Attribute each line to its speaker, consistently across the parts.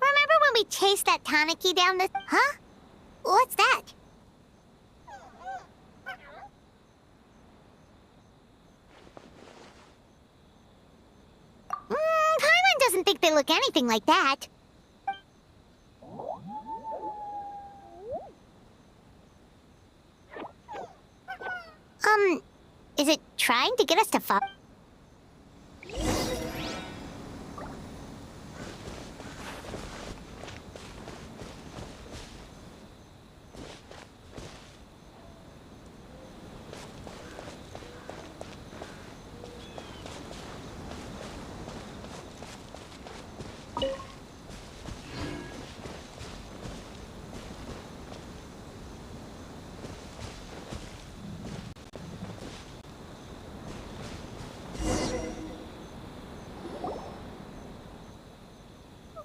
Speaker 1: Remember when we chased that Tanuki down the... Huh? What's that? Paimon doesn't think they look anything like that. Is it trying to get us to follow?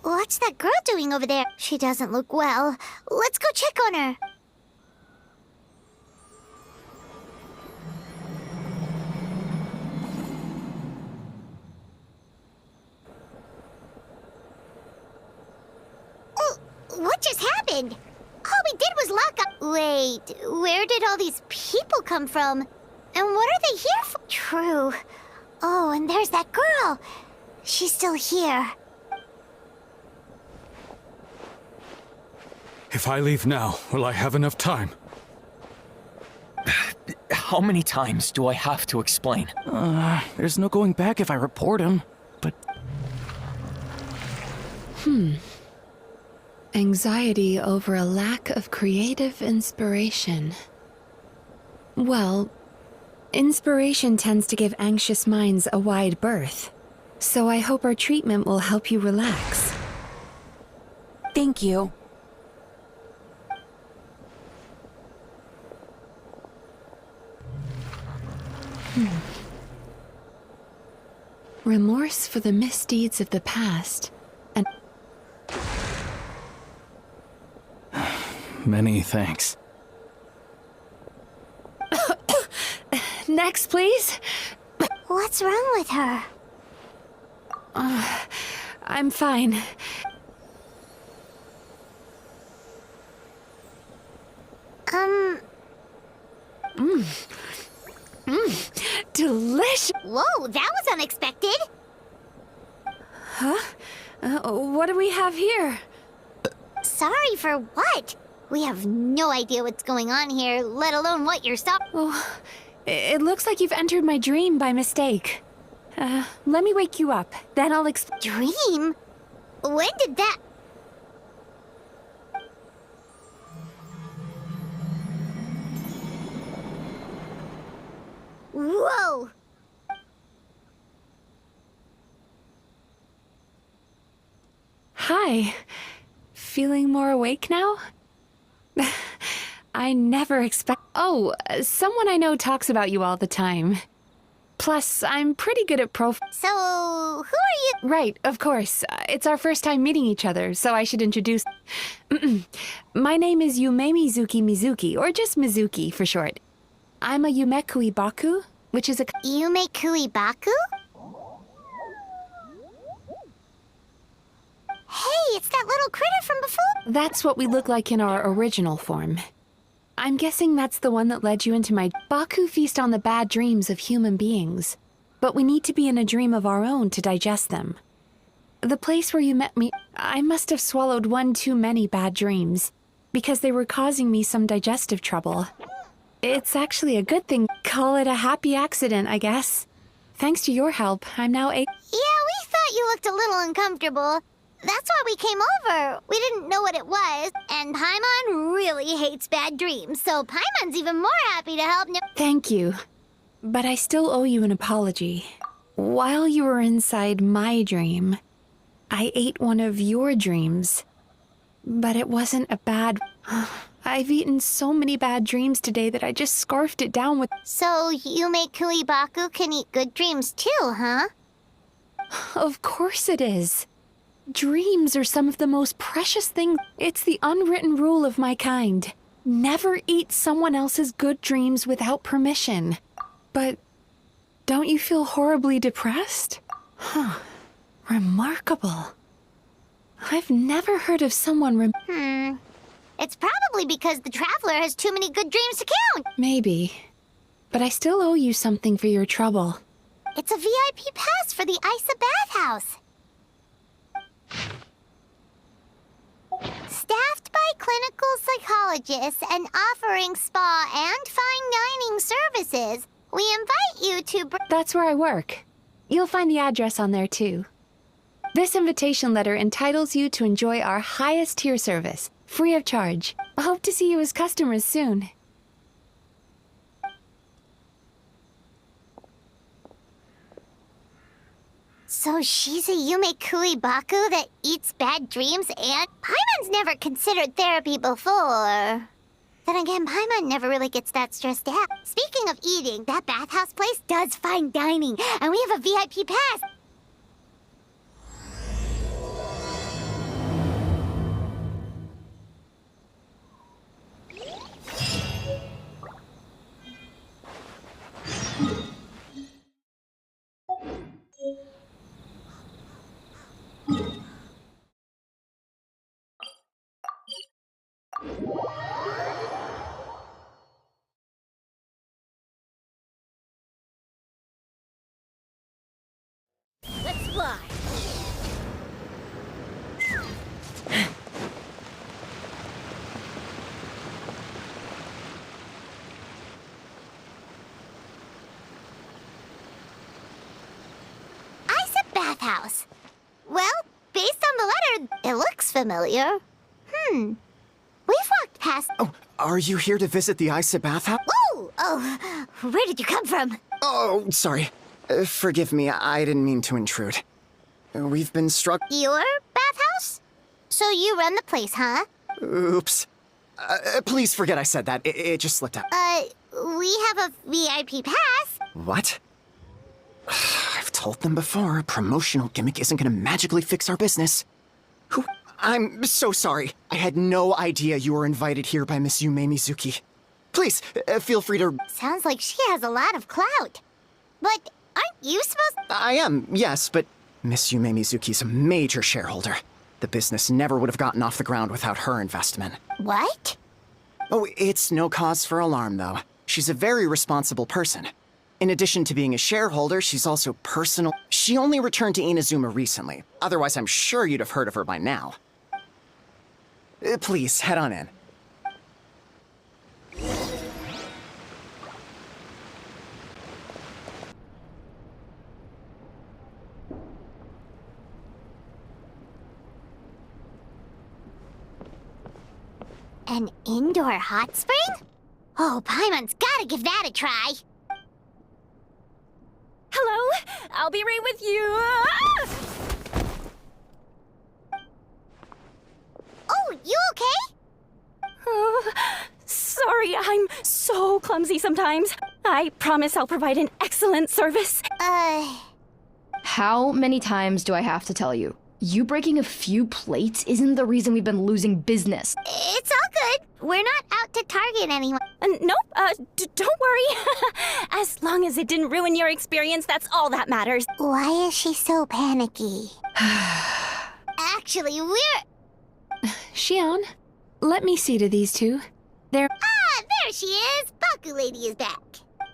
Speaker 1: What's that girl doing over there? She doesn't look well. Let's go check on her. What just happened? All we did was lock up. Wait, where did all these people come from? And what are they here for? True. Oh, and there's that girl. She's still here.
Speaker 2: If I leave now, will I have enough time?
Speaker 3: How many times do I have to explain?
Speaker 4: There's no going back if I report him, but...
Speaker 5: Anxiety over a lack of creative inspiration. Well, inspiration tends to give anxious minds a wide berth, so I hope our treatment will help you relax.
Speaker 6: Thank you.
Speaker 5: Remorse for the misdeeds of the past, and...
Speaker 4: Many thanks.
Speaker 5: Next, please.
Speaker 1: What's wrong with her?
Speaker 5: I'm fine. Delicious.
Speaker 1: Whoa, that was unexpected.
Speaker 5: Huh? What do we have here?
Speaker 1: Sorry for what? We have no idea what's going on here, let alone what you're
Speaker 5: Oh, it looks like you've entered my dream by mistake. Let me wake you up, then I'll
Speaker 1: Dream? When did that... Whoa!
Speaker 5: Hi. Feeling more awake now? I never expect... Oh, someone I know talks about you all the time. Plus, I'm pretty good at
Speaker 1: So, who are you?
Speaker 5: Right, of course. It's our first time meeting each other, so I should introduce... My name is Yume Mizuki, or just Mizuki for short. I'm a Yume Baku, which is a...
Speaker 1: Yume Baku? Hey, it's that little critter from before?
Speaker 5: That's what we look like in our original form. I'm guessing that's the one that led you into my... Baku feast on the bad dreams of human beings, but we need to be in a dream of our own to digest them. The place where you met me, I must have swallowed one too many bad dreams, because they were causing me some digestive trouble. It's actually a good thing. Call it a happy accident, I guess. Thanks to your help, I'm now
Speaker 1: Yeah, we thought you looked a little uncomfortable. That's why we came over. We didn't know what it was, and Paimon really hates bad dreams, so Paimon's even more happy to help now.
Speaker 5: Thank you. but I still owe you an apology. While you were inside my dream, I ate one of your dreams. But it wasn't a bad... I've eaten so many bad dreams today that I just scarfed it down with...
Speaker 1: So Yume Kuibaku can eat good dreams too, huh?
Speaker 5: Of course it is. Dreams are some of the most precious things. It's the unwritten rule of my kind. Never eat someone else's good dreams without permission. But don't you feel horribly depressed? Huh. Remarkable. I've never heard of someone
Speaker 1: It's probably because the traveler has too many good dreams to count.
Speaker 5: Maybe. But I still owe you something for your trouble.
Speaker 1: It's a VIP pass for the Isa bathhouse. Staffed by clinical psychologists and offering spa and fine dining services, we invite you to...
Speaker 5: That's where I work. You'll find the address on there, too. This invitation letter entitles you to enjoy our highest tier service, free of charge. I hope to see you as customers soon.
Speaker 1: So she's a Yume Kuibaku that eats bad dreams and... Paimon's never considered therapy before. Then again, Paimon never really gets that stressed out. Speaking of eating, that bathhouse place does fine dining, and we have a VIP pass. Let's fly. Isa bathhouse. Well, based on the letter, it looks familiar. We've walked past...
Speaker 7: Oh, are you here to visit the Isa bathhouse?
Speaker 1: Whoa! Oh, where did you come from?
Speaker 7: Oh, sorry. Forgive me, I didn't mean to intrude. We've been struck...
Speaker 1: Your bathhouse? So you run the place, huh?
Speaker 7: Oops. Please forget I said that. It just slipped out.
Speaker 1: We have a VIP pass.
Speaker 7: What? I've told them before, a promotional gimmick isn't gonna magically fix our business. Who? I'm so sorry. I had no idea you were invited here by Miss Yume Mizuki. Please, feel free to...
Speaker 1: Sounds like she has a lot of clout. But aren't you supposed...
Speaker 7: I am, yes, but Miss Yume Mizuki's a major shareholder. The business never would have gotten off the ground without her investment.
Speaker 1: What?
Speaker 7: Oh, it's no cause for alarm, though. She's a very responsible person. In addition to being a shareholder, she's also personal. She only returned to Inazuma recently. Otherwise, I'm sure you'd have heard of her by now. Please, head on in.
Speaker 1: An indoor hot spring? Oh, Paimon's gotta give that a try.
Speaker 8: Hello, I'll be right with you.
Speaker 1: Oh, you okay?
Speaker 8: Oh, sorry, I'm so clumsy sometimes. I promise I'll provide an excellent service.
Speaker 9: How many times do I have to tell you? You breaking a few plates isn't the reason we've been losing business.
Speaker 1: It's all good. We're not out to target anyone.
Speaker 8: Nope, don't worry. As long as it didn't ruin your experience, that's all that matters.
Speaker 1: Why is she so panicky? Actually, we're...
Speaker 5: Shion, let me see to these two. They're...
Speaker 1: Ah, there she is! Baku Lady is back.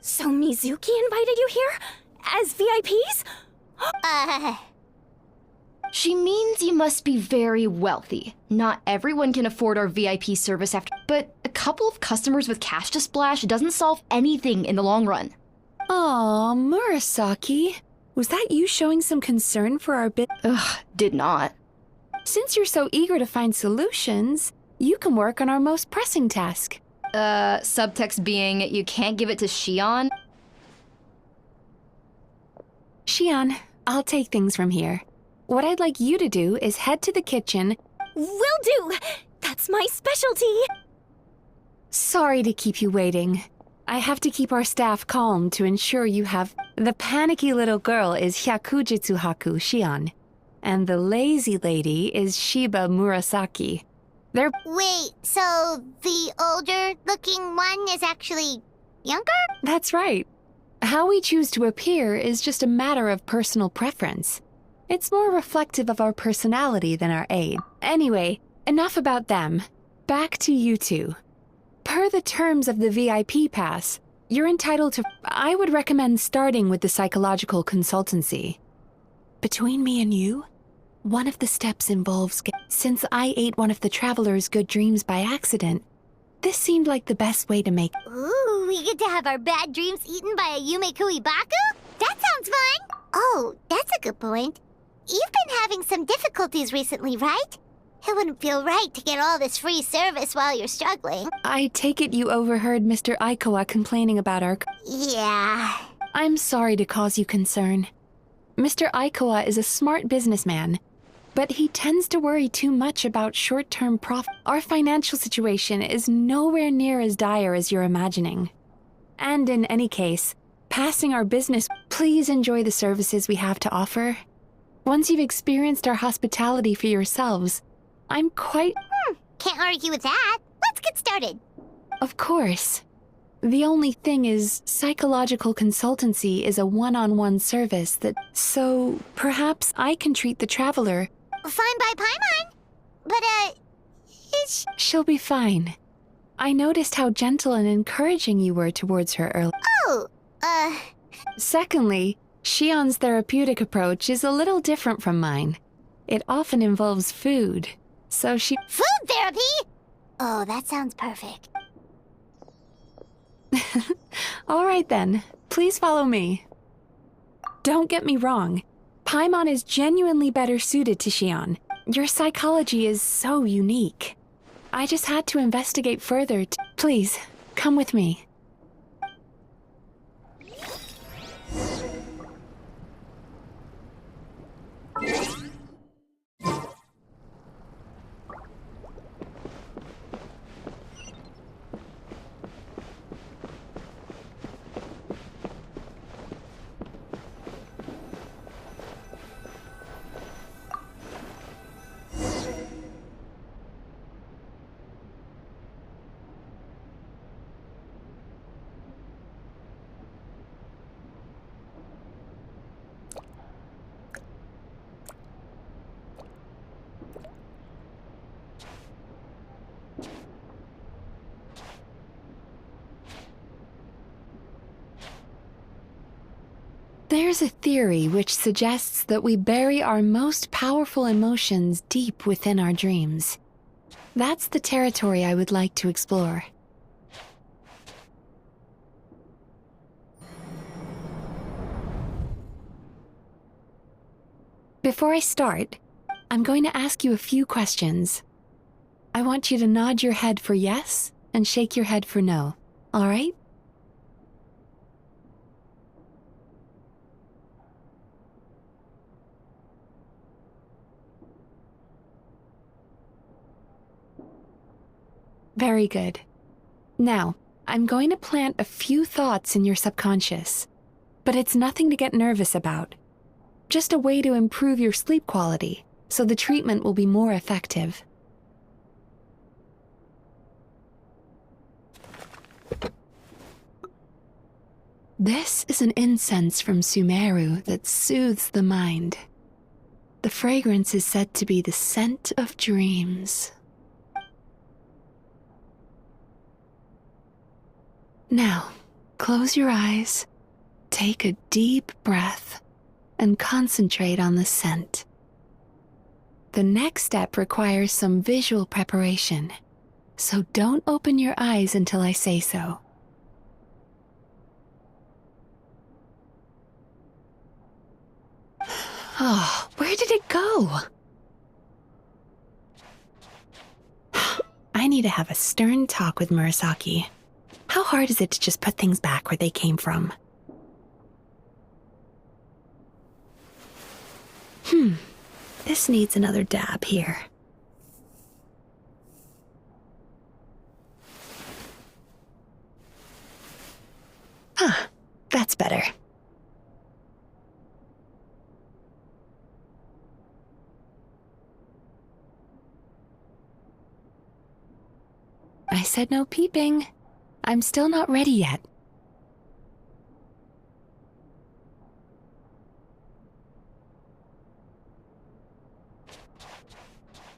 Speaker 8: So Mizuki invited you here? As VIPs?
Speaker 9: She means you must be very wealthy. Not everyone can afford our VIP service after, but a couple of customers with cash to splash doesn't solve anything in the long run.
Speaker 5: Aw, Murasaki. Was that you showing some concern for our
Speaker 9: Ugh, did not.
Speaker 5: Since you're so eager to find solutions, you can work on our most pressing task.
Speaker 9: Subtext being, you can't give it to Shion?
Speaker 5: Shion, I'll take things from here. What I'd like you to do is head to the kitchen.
Speaker 8: Will do! That's my specialty!
Speaker 5: Sorry to keep you waiting. I have to keep our staff calm to ensure you have... The panicky little girl is Hyakujitsu Haku Shion, and the lazy lady is Shiba Murasaki. They're...
Speaker 1: Wait, so the older-looking one is actually younger?
Speaker 5: That's right. How we choose to appear is just a matter of personal preference. It's more reflective of our personality than our age. Anyway, enough about them. Back to you two. Per the terms of the VIP pass, you're entitled to... I would recommend starting with the psychological consultancy. Between me and you, one of the steps involves... Since I ate one of the traveler's good dreams by accident, this seemed like the best way to make...
Speaker 1: Ooh, we get to have our bad dreams eaten by a Yumekui Baku? That sounds fun! Oh, that's a good point. You've been having some difficulties recently, right? It wouldn't feel right to get all this free service while you're struggling.
Speaker 5: I take it you overheard Mr. Aikawa complaining about our...
Speaker 1: Yeah.
Speaker 5: I'm sorry to cause you concern. Mr. Aikawa is a smart businessman, but he tends to worry too much about short-term profit. Our financial situation is nowhere near as dire as you're imagining. And in any case, passing our business, please enjoy the services we have to offer. Once you've experienced our hospitality for yourselves, I'm quite...
Speaker 1: Can't argue with that. Let's get started.
Speaker 5: Of course. The only thing is, psychological consultancy is a one-on-one service that... So, perhaps I can treat the traveler...
Speaker 1: Fine by Paimon. But, is...
Speaker 5: She'll be fine. I noticed how gentle and encouraging you were towards her earlier.
Speaker 1: Oh,
Speaker 5: Secondly, Shion's therapeutic approach is a little different from mine. It often involves food, so she...
Speaker 1: Food therapy? Oh, that sounds perfect.
Speaker 5: All right then, please follow me. Don't get me wrong, Paimon is genuinely better suited to Shion. Your psychology is so unique. I just had to investigate further. Please, come with me. There's a theory which suggests that we bury our most powerful emotions deep within our dreams. That's the territory I would like to explore. Before I start, I'm going to ask you a few questions. I want you to nod your head for yes and shake your head for no, all right? Very good. Now, I'm going to plant a few thoughts in your subconscious, but it's nothing to get nervous about. Just a way to improve your sleep quality, so the treatment will be more effective. This is an incense from Sumeru that soothes the mind. The fragrance is said to be the scent of dreams. Now, close your eyes, take a deep breath, and concentrate on the scent. The next step requires some visual preparation, so don't open your eyes until I say so. Oh, where did it go? I need to have a stern talk with Murasaki. How hard is it to just put things back where they came from? This needs another dab here. That's better. I said no peeping. I'm still not ready yet.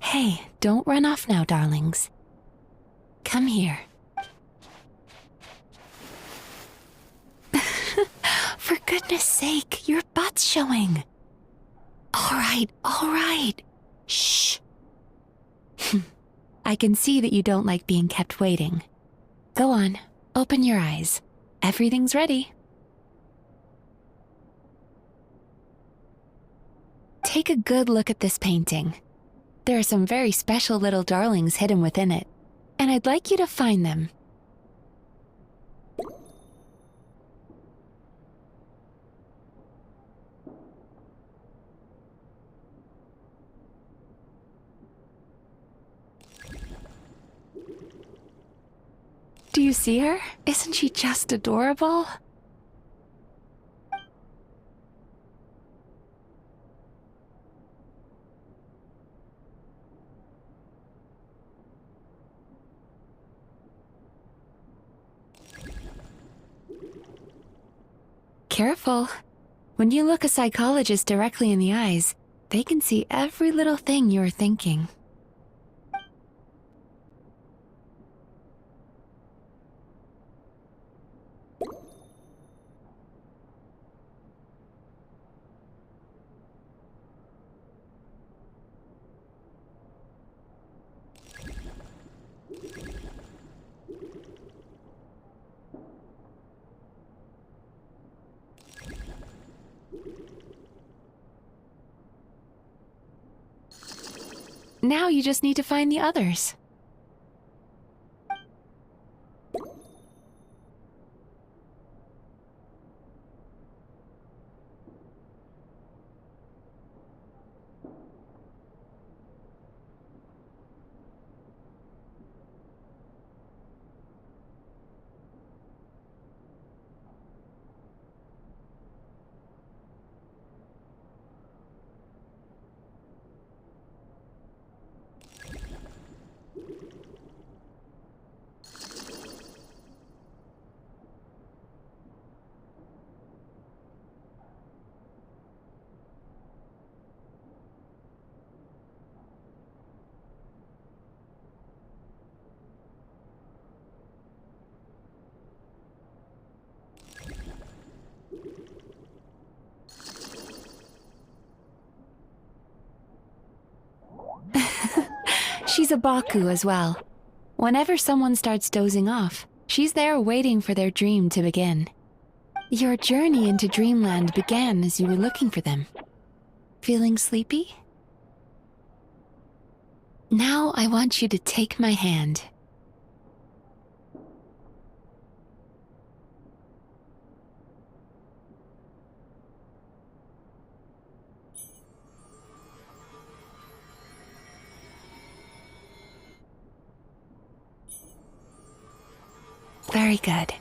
Speaker 5: Hey, don't run off now, darlings. Come here. For goodness sake, your butt's showing. All right. Shh. I can see that you don't like being kept waiting. Go on, open your eyes. Everything's ready. Take a good look at this painting. There are some very special little darlings hidden within it, and I'd like you to find them. Do you see her? Isn't she just adorable? Careful. When you look a psychologist directly in the eyes, they can see every little thing you're thinking. Now you just need to find the others. She's a Baku as well. Whenever someone starts dozing off, she's there waiting for their dream to begin. Your journey into Dreamland began as you were looking for them. Feeling sleepy? Now I want you to take my hand. Very good.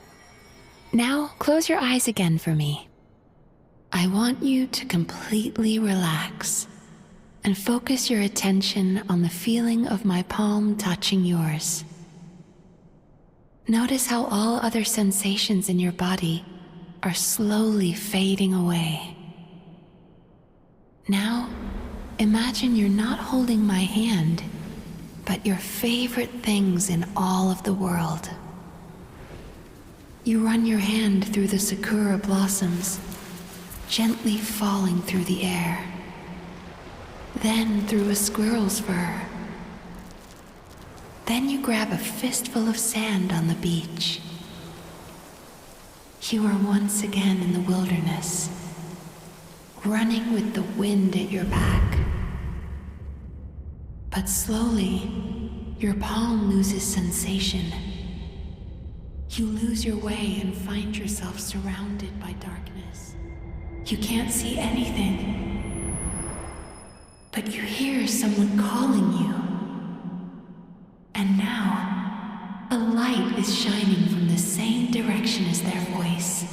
Speaker 5: Now, close your eyes again for me. I want you to completely relax and focus your attention on the feeling of my palm touching yours. Notice how all other sensations in your body are slowly fading away. Now, imagine you're not holding my hand, but your favorite things in all of the world. You run your hand through the sakura blossoms, gently falling through the air. Then through a squirrel's fur. Then you grab a fistful of sand on the beach. You are once again in the wilderness, running with the wind at your back. But slowly, your palm loses sensation. You lose your way and find yourself surrounded by darkness. You can't see anything. but you hear someone calling you. And now, a light is shining from the same direction as their voice.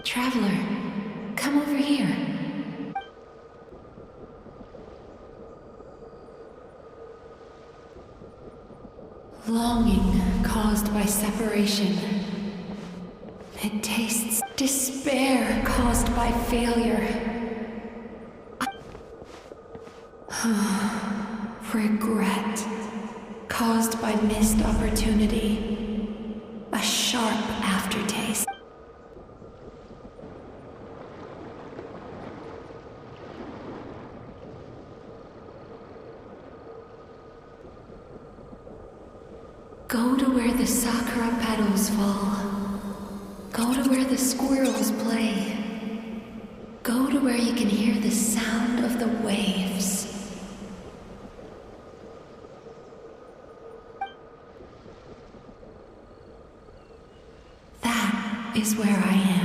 Speaker 5: Traveler, come over here. Longing caused by separation. It tastes despair caused by failure. Regret caused by missed opportunity. A sharp aftertaste. Go to where the sakura petals fall. Go to where the squirrels play. Go to where you can hear the sound of the waves. That is where I am.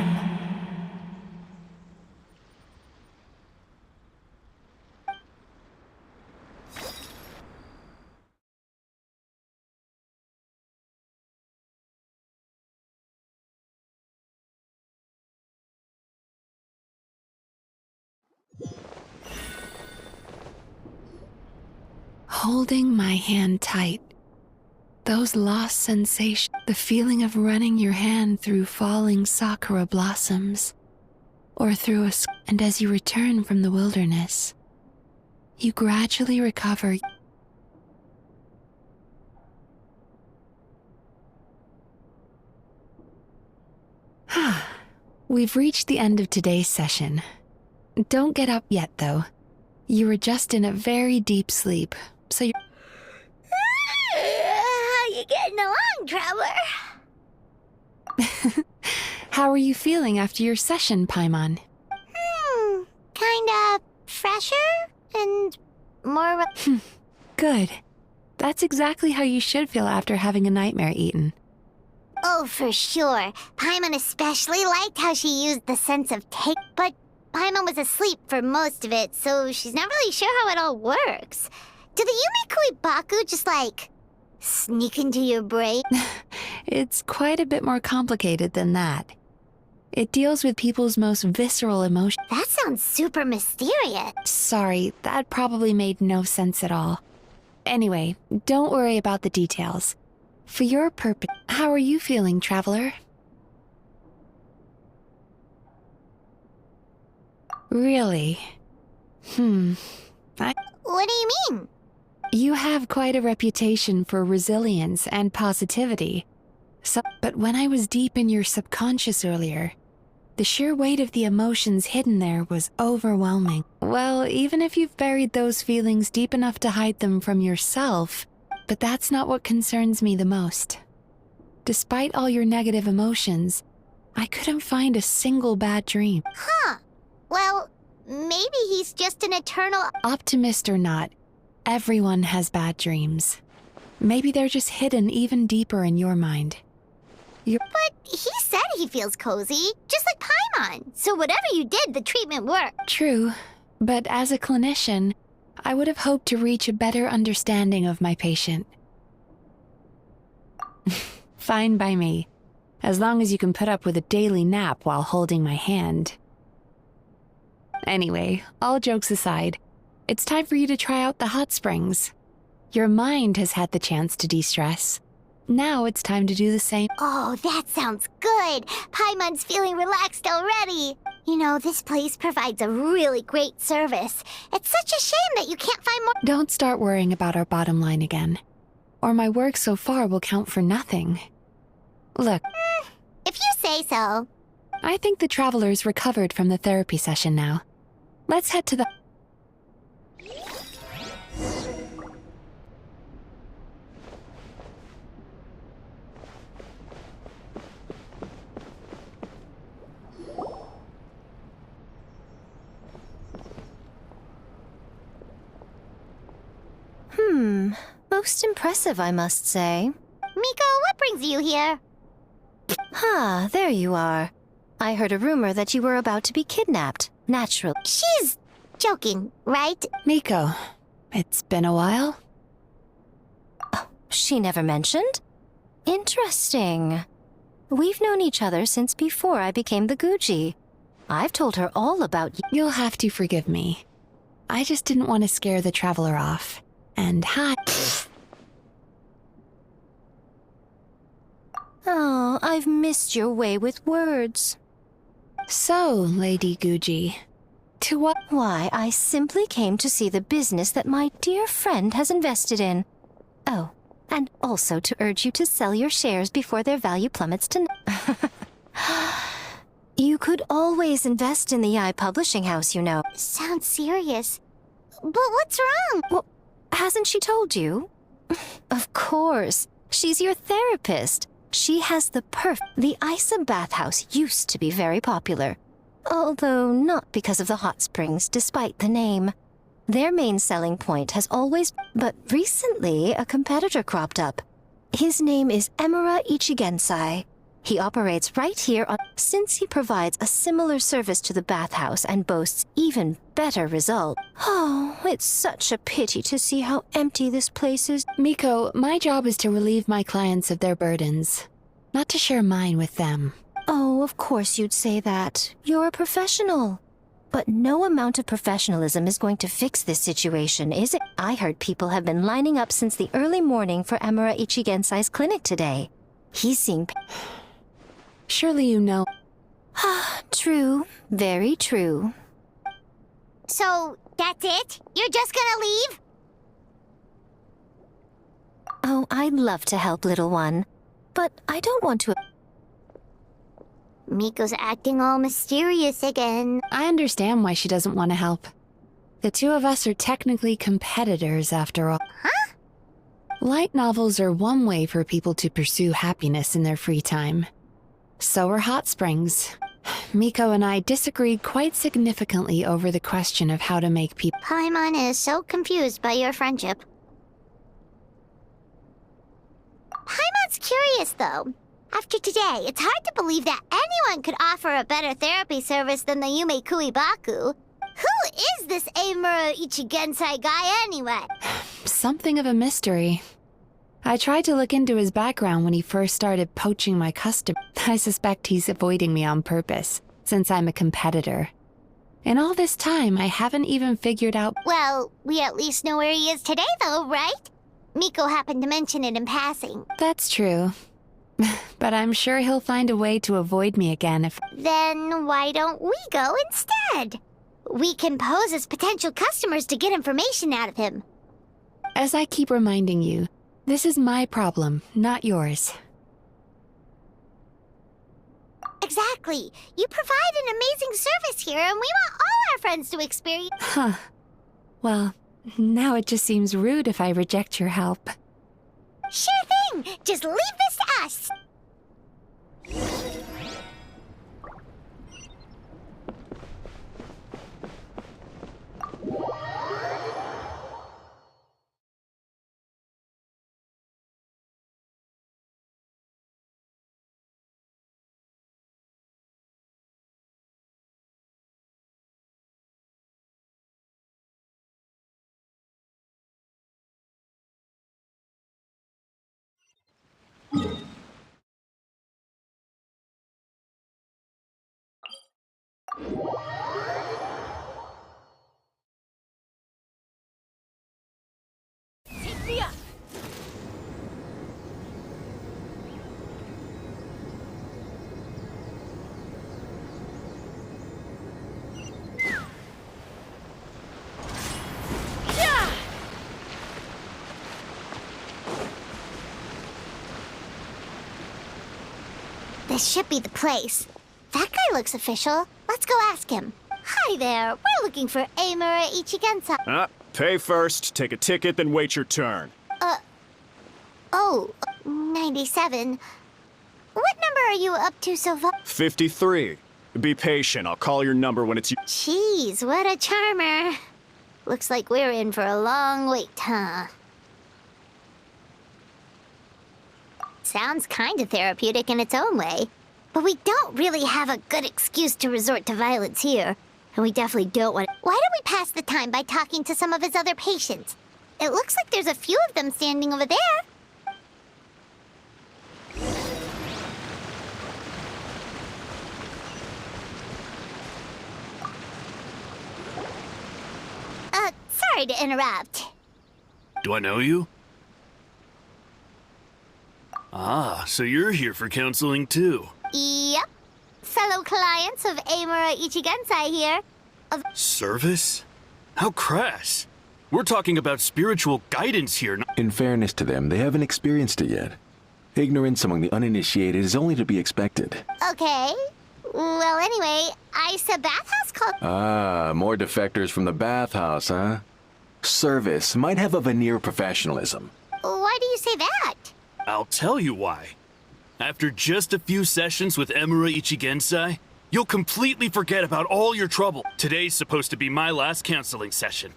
Speaker 5: Holding my hand tight, those lost sensations, the feeling of running your hand through falling sakura blossoms, or through and as you return from the wilderness, you gradually recover. We've reached the end of today's session. Don't get up yet, though. You were just in a very deep sleep, so you're...
Speaker 1: How you getting along, Traveler?
Speaker 5: How are you feeling after your session, Paimon?
Speaker 1: Kinda fresher and more...
Speaker 5: Good. That's exactly how you should feel after having a nightmare eaten.
Speaker 1: Oh, for sure. Paimon especially liked how she used the sense of take, but Paimon was asleep for most of it, so she's not really sure how it all works. Do the Yumikui Baku just, like, sneak into your brain?
Speaker 5: It's quite a bit more complicated than that. It deals with people's most visceral emotions.
Speaker 1: That sounds super mysterious.
Speaker 5: Sorry, that probably made no sense at all. Anyway, don't worry about the details. For your purpose, how are you feeling, Traveler? Really?
Speaker 1: What do you mean?
Speaker 5: You have quite a reputation for resilience and positivity. But when I was deep in your subconscious earlier, the sheer weight of the emotions hidden there was overwhelming. Well, even if you've buried those feelings deep enough to hide them from yourself, but that's not what concerns me the most. Despite all your negative emotions, I couldn't find a single bad dream.
Speaker 1: Huh. Well, maybe he's just an eternal...
Speaker 5: Optimist or not, everyone has bad dreams. Maybe they're just hidden even deeper in your mind.
Speaker 1: But he said he feels cozy, just like Paimon. So whatever you did, the treatment worked.
Speaker 5: True, but as a clinician, I would have hoped to reach a better understanding of my patient. Fine by me, as long as you can put up with a daily nap while holding my hand. Anyway, all jokes aside, it's time for you to try out the hot springs. Your mind has had the chance to de-stress. Now it's time to do the same.
Speaker 1: Oh, that sounds good. Paimon's feeling relaxed already. You know, this place provides a really great service. It's such a shame that you can't find more...
Speaker 5: Don't start worrying about our bottom line again, or my work so far will count for nothing. Look.
Speaker 1: If you say so.
Speaker 5: I think the Traveler's recovered from the therapy session now. Let's head to the...
Speaker 10: Most impressive, I must say.
Speaker 1: Miko, what brings you here?
Speaker 10: Ah, there you are. I heard a rumor that you were about to be kidnapped. Naturally.
Speaker 1: She's joking, right?
Speaker 5: Miko, it's been a while.
Speaker 10: She never mentioned? Interesting. We've known each other since before I became the Guji. I've told her all about you.
Speaker 5: You'll have to forgive me. I just didn't want to scare the traveler off. And hi.
Speaker 10: Oh, I've missed your way with words.
Speaker 5: So, Lady Guji, to what?
Speaker 10: Why, I simply came to see the business that my dear friend has invested in. Oh, and also to urge you to sell your shares before their value plummets to... You could always invest in the publishing house, you know.
Speaker 1: Sounds serious. But what's wrong?
Speaker 10: Well, hasn't she told you? Of course. She's your therapist. She has the The Isa bathhouse used to be very popular. Although not because of the hot springs, despite the name. Their main selling point has always... But recently, a competitor cropped up. His name is Emura Ichigensai. He operates right here on... Since he provides a similar service to the bathhouse and boasts even better results. Oh, it's such a pity to see how empty this place is.
Speaker 5: Miko, my job is to relieve my clients of their burdens, not to share mine with them.
Speaker 10: Oh, of course you'd say that. You're a professional. But no amount of professionalism is going to fix this situation, is it? I heard people have been lining up since the early morning for Emura Ichigensai's clinic today. He's seeing...
Speaker 5: Surely you know.
Speaker 10: True. Very true.
Speaker 1: So, that's it? You're just gonna leave?
Speaker 10: Oh, I'd love to help, little one. But I don't want to...
Speaker 1: Miko's acting all mysterious again.
Speaker 5: I understand why she doesn't want to help. The two of us are technically competitors, after all.
Speaker 1: Huh?
Speaker 5: Light novels are one way for people to pursue happiness in their free time. So are hot springs. Miko and I disagreed quite significantly over the question of how to make people...
Speaker 1: Paimon is so confused by your friendship. Paimon's curious, though. After today, it's hard to believe that anyone could offer a better therapy service than the Yume Kuibaku. Who is this Emura Ichigensai guy, anyway?
Speaker 5: Something of a mystery. I tried to look into his background when he first started poaching my customer. I suspect he's avoiding me on purpose, since I'm a competitor. In all this time, I haven't even figured out...
Speaker 1: Well, we at least know where he is today, though, right? Miko happened to mention it in passing.
Speaker 5: That's true. But I'm sure he'll find a way to avoid me again if...
Speaker 1: Then why don't we go instead? We can pose as potential customers to get information out of him.
Speaker 5: As I keep reminding you, this is my problem, not yours.
Speaker 1: Exactly. You provide an amazing service here, and we want all our friends to experience...
Speaker 5: Huh. Well, now it just seems rude if I reject your help.
Speaker 1: Sure thing! Just leave this to us! This should be the place. That guy looks official. Let's go ask him. Hi there. We're looking for Emura Ichigensai.
Speaker 11: Pay first, take a ticket, then wait your turn.
Speaker 1: Oh, 97. What number are you up to so far?
Speaker 11: 53. Be patient, I'll call your number when it's...
Speaker 1: Jeez, what a charmer. Looks like we're in for a long wait, huh? sounds kind of therapeutic in its own way. But we don't really have a good excuse to resort to violence here. And we definitely don't want... Why don't we pass the time by talking to some of his other patients? It looks like there's a few of them standing over there. Sorry to interrupt.
Speaker 12: Do I know you? Ah, so you're here for counseling too.
Speaker 1: Yep. Fellow clients of Amura Ichigensai here.
Speaker 12: Service? How crass. We're talking about spiritual guidance here.
Speaker 13: In fairness to them, they haven't experienced it yet. Ignorance among the uninitiated is only to be expected.
Speaker 1: Okay. Well, anyway, Isa Bathhouse called...
Speaker 13: Ah, more defectors from the bathhouse, huh? Service might have a veneer of professionalism.
Speaker 1: Why do you say that?
Speaker 12: I'll tell you why. After just a few sessions with Amura Ichigensai, you'll completely forget about all your trouble. Today's supposed to be my last counseling session.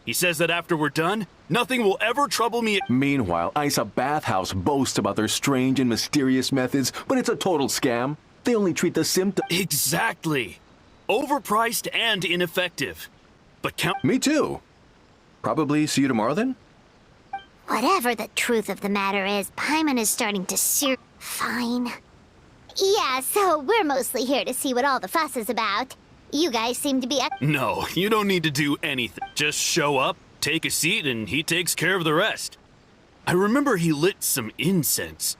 Speaker 12: He says that after we're done, nothing will ever trouble me.
Speaker 13: Meanwhile, Isa Bathhouse boasts about their strange and mysterious methods, but it's a total scam. They only treat the symptoms.
Speaker 12: Exactly. Overpriced and ineffective. But
Speaker 13: Me too. Probably see you tomorrow then?
Speaker 1: Whatever the truth of the matter is, Paimon is starting to Fine. Yeah, so we're mostly here to see what all the fuss is about. You guys seem to be...
Speaker 12: No, you don't need to do anything. Just show up, take a seat, and he takes care of the rest. I remember he lit some incense.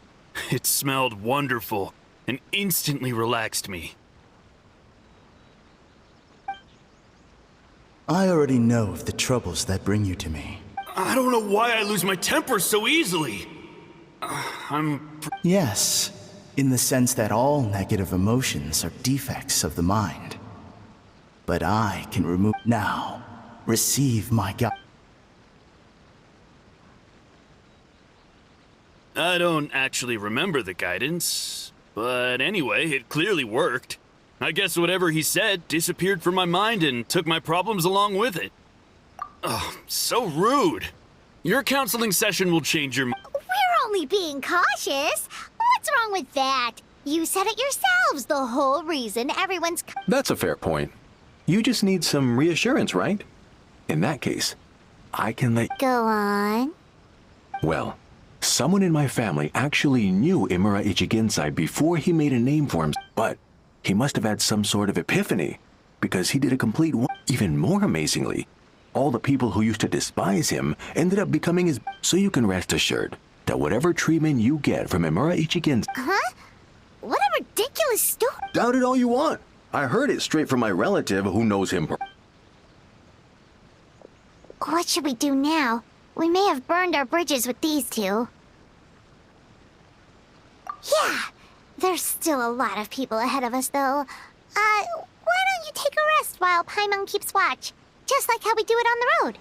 Speaker 12: It smelled wonderful and instantly relaxed me.
Speaker 14: I already know of the troubles that bring you to me.
Speaker 12: I don't know why I lose my temper so easily.
Speaker 14: Yes, in the sense that all negative emotions are defects of the mind. But I can remove... Now, receive my guide.
Speaker 12: I don't actually remember the guidance, but anyway, it clearly worked. I guess whatever he said disappeared from my mind and took my problems along with it. Oh, so rude. Your counseling session will change your mind.
Speaker 1: We're only being cautious. What's wrong with that? You said it yourselves. The whole reason everyone's...
Speaker 13: That's a fair point. You just need some reassurance, right? In that case, I can let...
Speaker 1: Go on.
Speaker 13: Well, someone in my family actually knew Imura Ichigensai before he made a name for him, but he must have had some sort of epiphany, because he did a complete... Even more amazingly, all the people who used to despise him ended up becoming his... So you can rest assured that whatever treatment you get from Imura Ichigensai...
Speaker 1: Huh? What a ridiculous story.
Speaker 13: Doubt it all you want. I heard it straight from my relative who knows him.
Speaker 1: What should we do now? We may have burned our bridges with these two. Yeah, there's still a lot of people ahead of us, though. Why don't you take a rest while Paimon keeps watch? Just like how we do it on the road.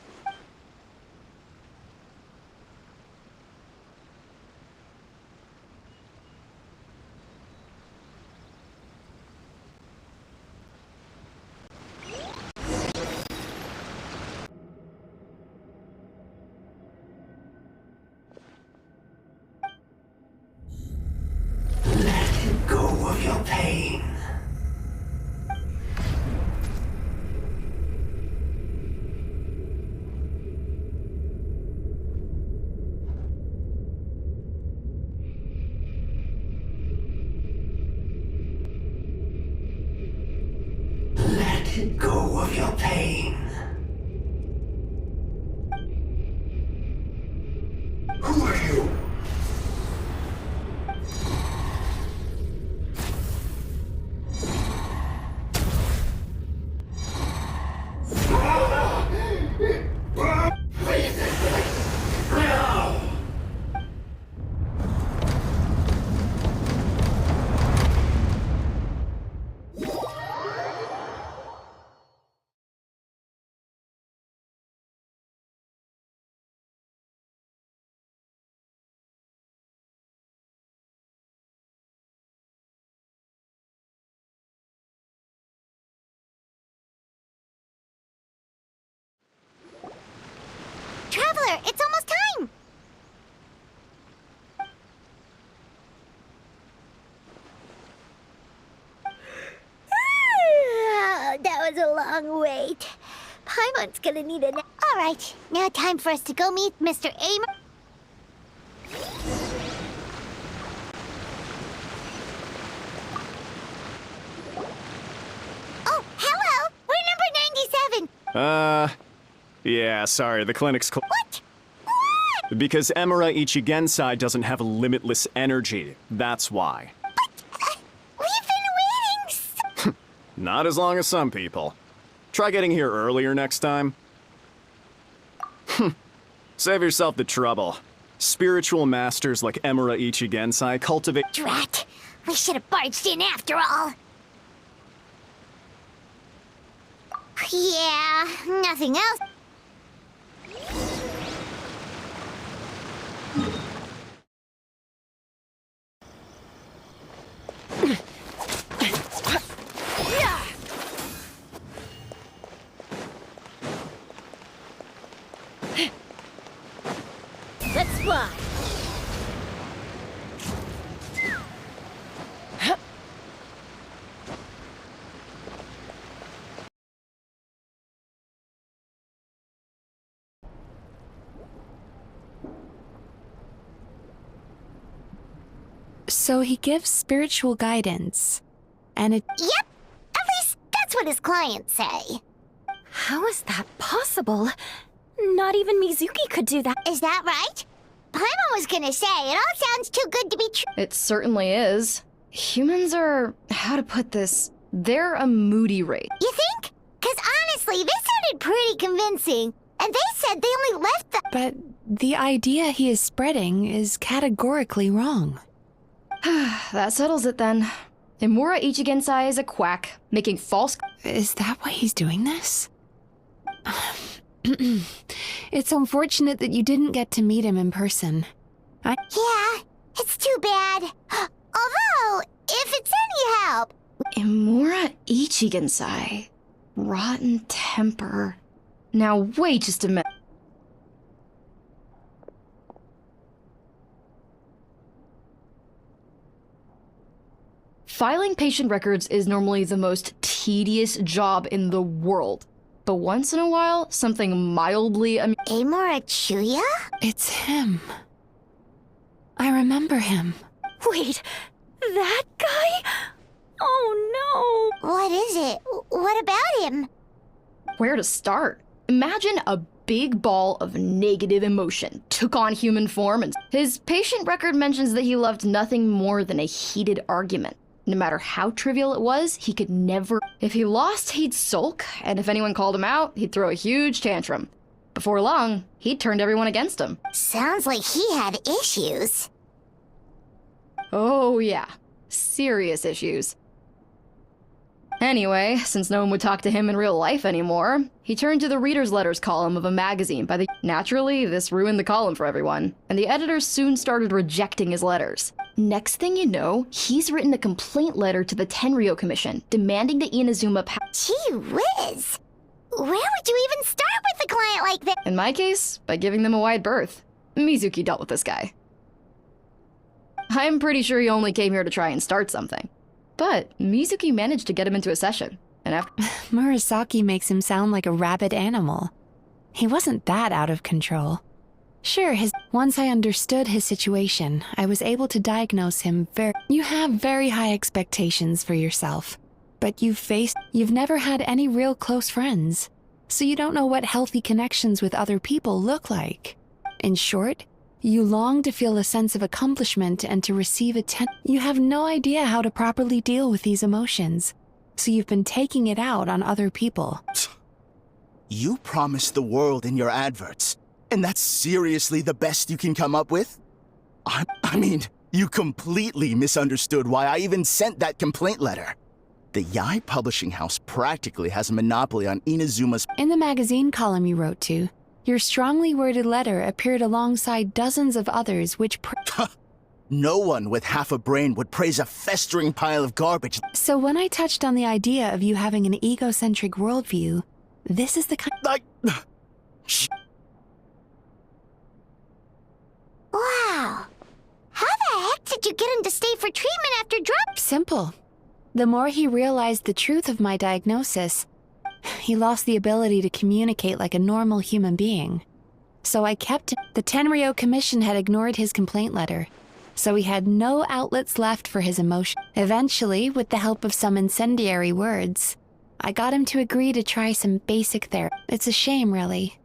Speaker 15: Let go of your pain. Let go of your pain. Who are you?
Speaker 1: Traveler, it's almost time! Paimon's gonna need a nap. All right, now time for us to go meet Mr. Amer. Oh, hello! We're number 97.
Speaker 11: Yeah, sorry, the clinic's
Speaker 1: What?
Speaker 11: because Emura Ichigensai doesn't have limitless energy. That's why.
Speaker 1: We've been waiting.
Speaker 11: Not as long as some people. Try getting here earlier next time. Save yourself the trouble. Spiritual masters like Emura Ichigensai cultivate—
Speaker 1: Drat! We should have barged in after all. Yeah, nothing else.
Speaker 8: Let's fly.
Speaker 5: So he gives spiritual guidance, and it—
Speaker 1: Yep! At least that's what his clients say.
Speaker 8: How is that possible? Not even Mizuki could do that.
Speaker 1: Is that right? Paimon was gonna say, it all sounds too good to be true.
Speaker 9: It certainly is. Humans are, how to put this, they're a moody race.
Speaker 1: You think? Because honestly, this sounded pretty convincing. And they said they only left the—
Speaker 5: But the idea he is spreading is categorically wrong.
Speaker 9: That settles it then. Emura Ichigensai is a quack, making false—
Speaker 5: Is that why he's doing this? It's unfortunate that you didn't get to meet him in person.
Speaker 1: Yeah, it's too bad. Although, if it's any help—
Speaker 9: Emura Ichigensai. Rotten temper. Now wait just a minute. Filing patient records is normally the most tedious job in the world. But once in a while, something mildly
Speaker 1: Amora Chuya?
Speaker 5: It's him. I remember him.
Speaker 8: Wait, that guy? Oh no!
Speaker 1: What is it? What about him?
Speaker 9: Where to start? Imagine a big ball of negative emotion took on human form, and his patient record mentions that he loved nothing more than a heated argument. No matter how trivial it was, he could never— If he lost, he'd sulk, and if anyone called him out, he'd throw a huge tantrum. Before long, he'd turned everyone against him.
Speaker 1: Sounds like he had issues.
Speaker 9: Oh yeah, serious issues. Anyway, since no one would talk to him in real life anymore, he turned to the reader's letters column of a magazine by the— Naturally, this ruined the column for everyone, and the editors soon started rejecting his letters. Next thing you know, he's written a complaint letter to the Tenryo Commission, demanding that Inazuma
Speaker 1: Gee whiz! Where would you even start with a client like that?
Speaker 9: In my case, by giving them a wide berth. Mizuki dealt with this guy. I'm pretty sure he only came here to try and start something. But Mizuki managed to get him into a session, and after—
Speaker 5: Murasaki makes him sound like a rabid animal. He wasn't that out of control. Sure, once I understood his situation, I was able to diagnose him You have very high expectations for yourself, but you've never had any real close friends, so you don't know what healthy connections with other people look like. In short, you long to feel a sense of accomplishment and to receive attention. You have no idea how to properly deal with these emotions, so you've been taking it out on other people.
Speaker 14: You promised the world in your adverts, and that's seriously the best you can come up with? I mean, you completely misunderstood why I even sent that complaint letter. The Yai Publishing House practically has a monopoly on Inazuma's—
Speaker 5: In the magazine column you wrote to, your strongly worded letter appeared alongside dozens of others which
Speaker 14: No one with half a brain would praise a festering pile of garbage.
Speaker 5: So when I touched on the idea of you having an egocentric worldview, this is the kind—
Speaker 1: Wow. How the heck did you get him to stay for treatment after drugs?
Speaker 5: Simple. The more he realized the truth of my diagnosis, he lost the ability to communicate like a normal human being. So I kept him. The Tenryo Commission had ignored his complaint letter, so he had no outlets left for his emotion. Eventually, with the help of some incendiary words, I got him to agree to try some basic therapy. It's a shame, really.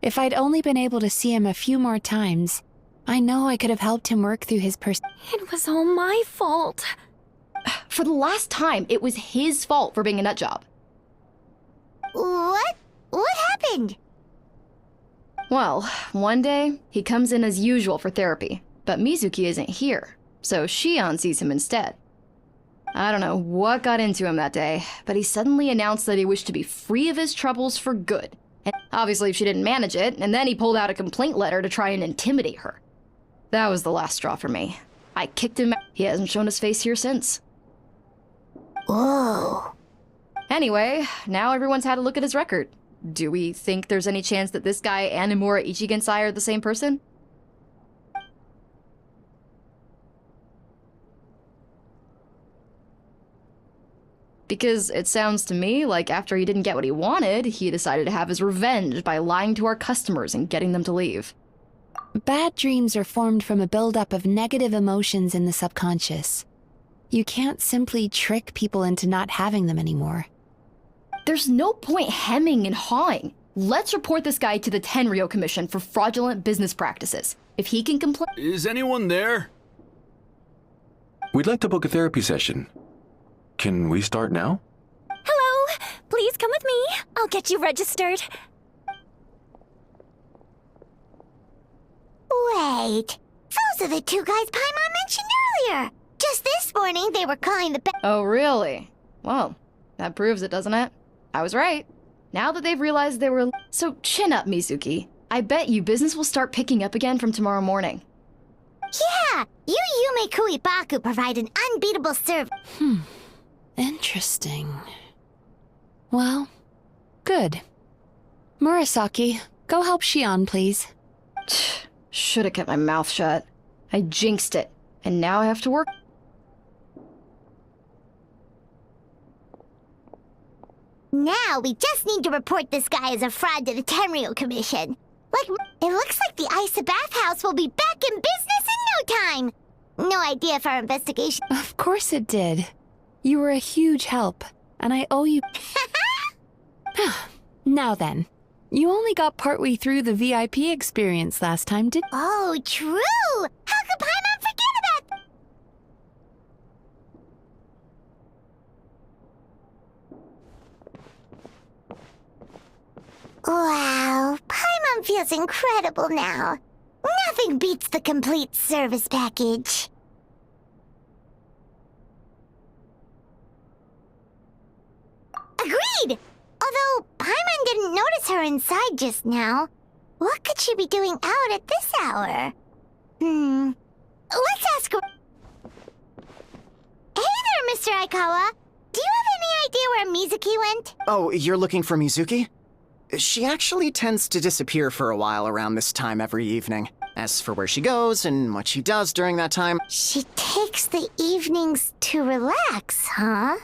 Speaker 5: If I'd only been able to see him a few more times, I know I could have helped him work through his
Speaker 8: It was all my fault.
Speaker 9: For the last time, it was his fault for being a nutjob.
Speaker 1: What? What happened?
Speaker 9: Well, one day, he comes in as usual for therapy, but Mizuki isn't here, so Shion sees him instead. I don't know what got into him that day, but he suddenly announced that he wished to be free of his troubles for good. And obviously she didn't manage it, and then he pulled out a complaint letter to try and intimidate her. That was the last straw for me. I kicked him out. He hasn't shown his face here since.
Speaker 1: Whoa.
Speaker 9: Anyway, now everyone's had a look at his record. Do we think there's any chance that this guy and Imura Ichigensai are the same person? Because it sounds to me like after he didn't get what he wanted, he decided to have his revenge by lying to our customers and getting them to leave.
Speaker 5: Bad dreams are formed from a buildup of negative emotions in the subconscious. You can't simply trick people into not having them anymore.
Speaker 9: There's no point hemming and hawing. Let's report this guy to the Tenryo Commission for fraudulent business practices. If he can complain—
Speaker 12: Is anyone there?
Speaker 13: We'd like to book a therapy session. Can we start now?
Speaker 8: Hello! Please come with me. I'll get you registered.
Speaker 1: Wait. Those are the two guys Paimon mentioned earlier. Just this morning, they were calling the
Speaker 9: Oh, really? Well, that proves it, doesn't it? I was right. Now that they've realized they were— So chin up, Mizuki. I bet you business will start picking up again from tomorrow morning.
Speaker 1: Yeah! You Yume Kuibaku provide an unbeatable service.
Speaker 5: Interesting. Well, good. Murasaki, go help Shion, please.
Speaker 9: Should've kept my mouth shut. I jinxed it, and now I have to work.
Speaker 1: Now we just need to report this guy as a fraud to the Tenryo Commission. Like, it looks like the Isa bathhouse will be back in business in no time. No idea if our investigation—
Speaker 5: Of course it did. You were a huge help, and I owe you— Now then, you only got partway through the VIP experience last time, didn't—
Speaker 1: Oh, true! How could Paimon forget about that? Wow, Paimon feels incredible now. Nothing beats the complete service package. Agreed! Although Paimon didn't notice her inside just now. What could she be doing out at this hour? Let's ask her. Hey there, Mr. Aikawa. Do you have any idea where Mizuki went?
Speaker 7: Oh, you're looking for Mizuki? She actually tends to disappear for a while around this time every evening. As for where she goes and what she does during that time—
Speaker 1: She takes the evenings to relax, huh?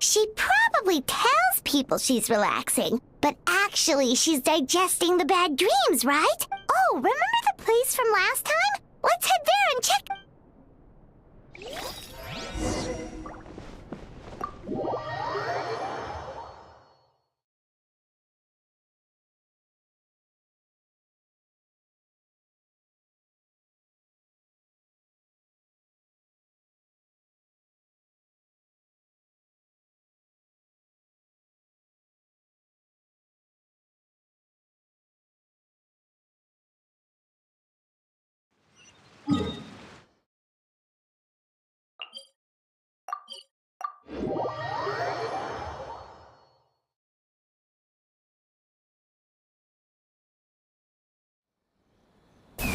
Speaker 1: She probably tells people she's relaxing, but actually she's digesting the bad dreams, right? Oh, remember the place from last time? Let's head there and check—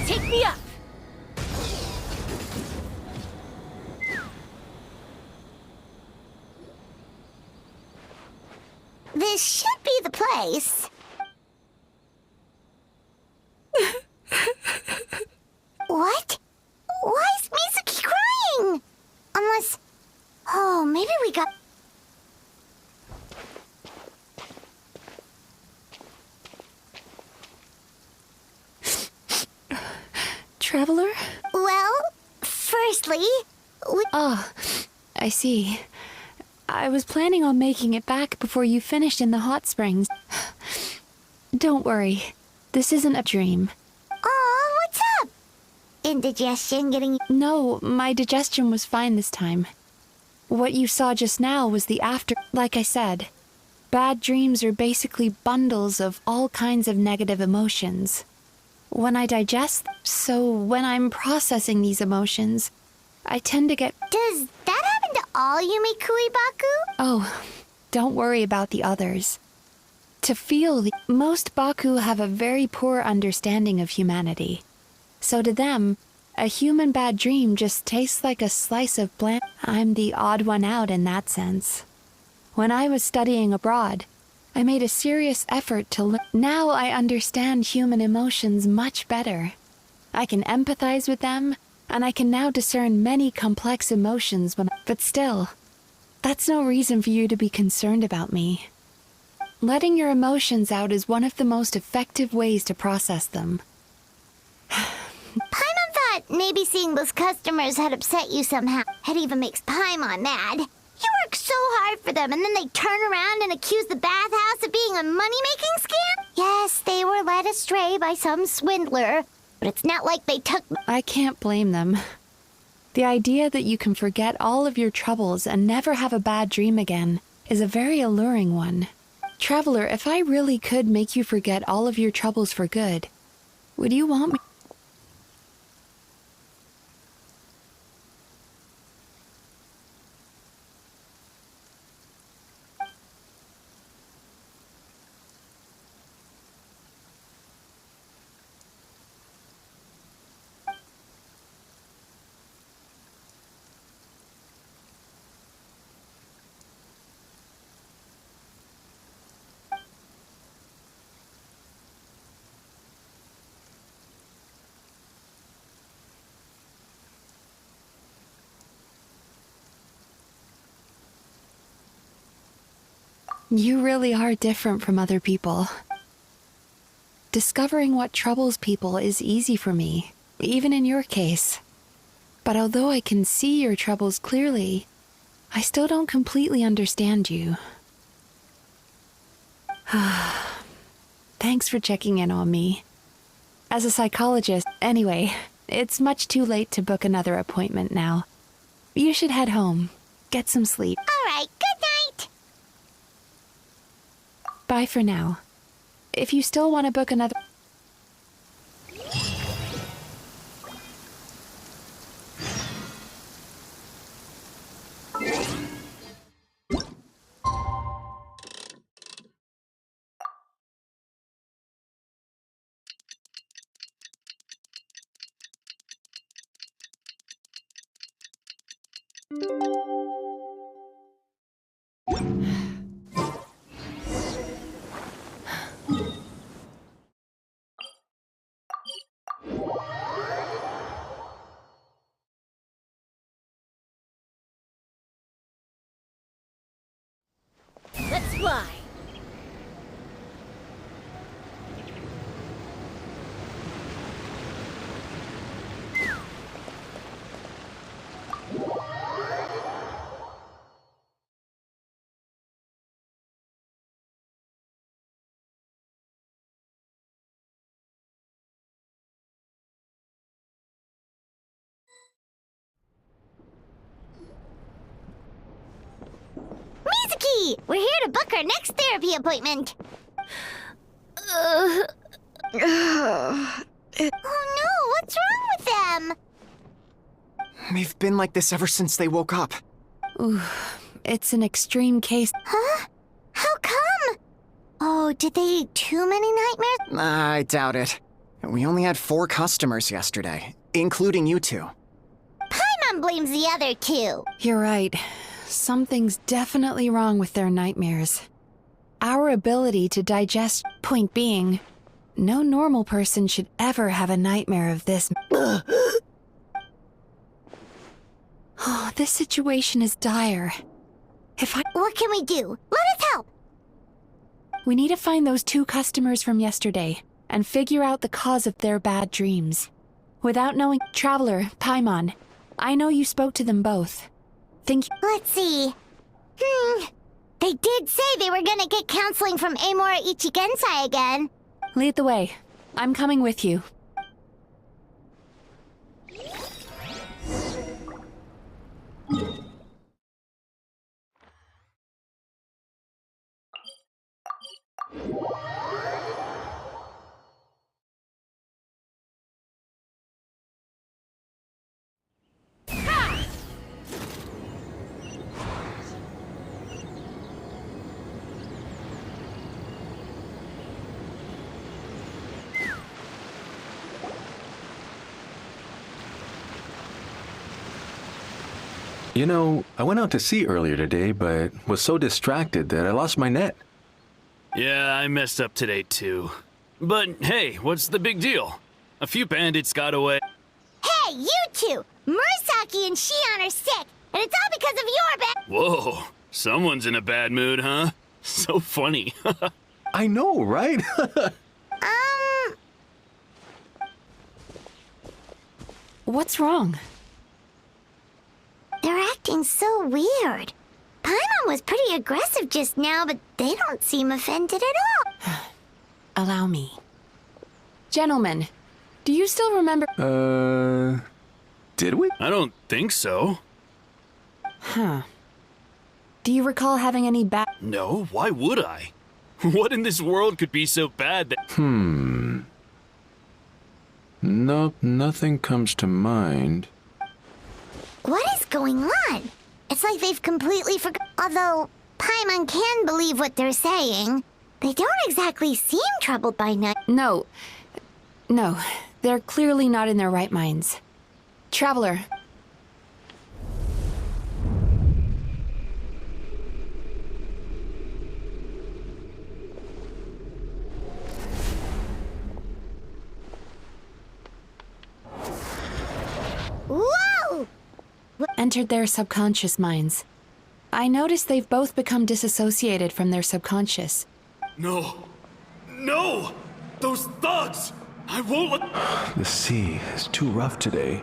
Speaker 8: Take me up!
Speaker 1: This should be the place. What? Why is Mizuki crying? Unless— Oh, maybe we got—
Speaker 5: Traveler?
Speaker 1: Well, firstly,
Speaker 5: Oh, I see. I was planning on making it back before you finished in the hot springs. Don't worry. This isn't a dream.
Speaker 1: Aw, what's up? Indigestion getting...
Speaker 5: No, my digestion was fine this time. What you saw just now was the after... Like I said, bad dreams are basically bundles of all kinds of negative emotions. When I digest, so when I'm processing these emotions, I tend to get...
Speaker 1: Does that happen to all Yumikui Baku?
Speaker 5: Oh, don't worry about the others. To feel, most Baku have a very poor understanding of humanity. So to them, a human bad dream just tastes like a slice of bland... I'm the odd one out in that sense. When I was studying abroad, I made a serious effort to learn. Now I understand human emotions much better. I can empathize with them, and I can now discern many complex emotions when... But still, that's no reason for you to be concerned about me. Letting your emotions out is one of the most effective ways to process them.
Speaker 1: Paimon thought maybe seeing those customers had upset you somehow. It even makes Paimon mad. You work so hard for them, and then they turn around and accuse the bathhouse of being a money-making scam? Yes, they were led astray by some swindler, but it's not like they took...
Speaker 5: I can't blame them. The idea that you can forget all of your troubles and never have a bad dream again is a very alluring one. Traveler, if I really could make you forget all of your troubles for good, would you want me? You really are different from other people. Discovering what troubles people is easy for me, even in your case. But although I can see your troubles clearly, I still don't completely understand you. Thanks for checking in on me. As a psychologist, anyway, it's much too late to book another appointment now. You should head home. Get some sleep.
Speaker 1: All right, good night!
Speaker 5: Bye for now. If you still want to book another...
Speaker 8: Let's fly.
Speaker 1: Mizuki! We're here to book our next therapy appointment. Oh no, what's wrong with them?
Speaker 7: They've been like this ever since they woke up.
Speaker 5: Ooh, it's an extreme case.
Speaker 1: Huh? How come? Oh, did they eat too many nightmares?
Speaker 7: I doubt it. We only had 4 customers yesterday, including you two.
Speaker 1: Paimon blames the other 2.
Speaker 5: You're right. Something's definitely wrong with their nightmares. Our ability to digest... Point being, no normal person should ever have a nightmare of this. Oh, this situation is dire.
Speaker 1: What can we do? Let us help!
Speaker 5: We need to find those 2 customers from yesterday and figure out the cause of their bad dreams. Without knowing, Traveler, Paimon, I know you spoke to them both.
Speaker 1: Let's see. They did say they were gonna get counseling from Amora Ichigensai again.
Speaker 5: Lead the way. I'm coming with you.
Speaker 13: You know, I went out to sea earlier today, but was so distracted that I lost my net.
Speaker 12: Yeah, I messed up today too. But hey, what's the big deal? A few bandits got away.
Speaker 1: Hey, you two! Murasaki and Shion are sick, and it's all because of your bad—
Speaker 12: Whoa, someone's in a bad mood, huh? So funny.
Speaker 13: I know, right?
Speaker 5: What's wrong?
Speaker 1: They're acting so weird. Paimon was pretty aggressive just now, but they don't seem offended at all.
Speaker 5: Allow me. Gentlemen, do you still remember—
Speaker 13: Did we?
Speaker 12: I don't think so.
Speaker 5: Huh. Do you recall having any bad—
Speaker 12: No, why would I? What in this world could be so bad that—
Speaker 13: Nope, nothing comes to mind.
Speaker 1: What is going on? It's like they've completely forgot. Although Paimon can believe what they're saying, they don't exactly seem troubled by night.
Speaker 5: No, they're clearly not in their right minds. Traveler.
Speaker 1: Whoa!
Speaker 5: Entered their subconscious minds. I noticed they've both become disassociated from their subconscious.
Speaker 12: No! No! Those thugs! I won't let—
Speaker 13: The sea is too rough today.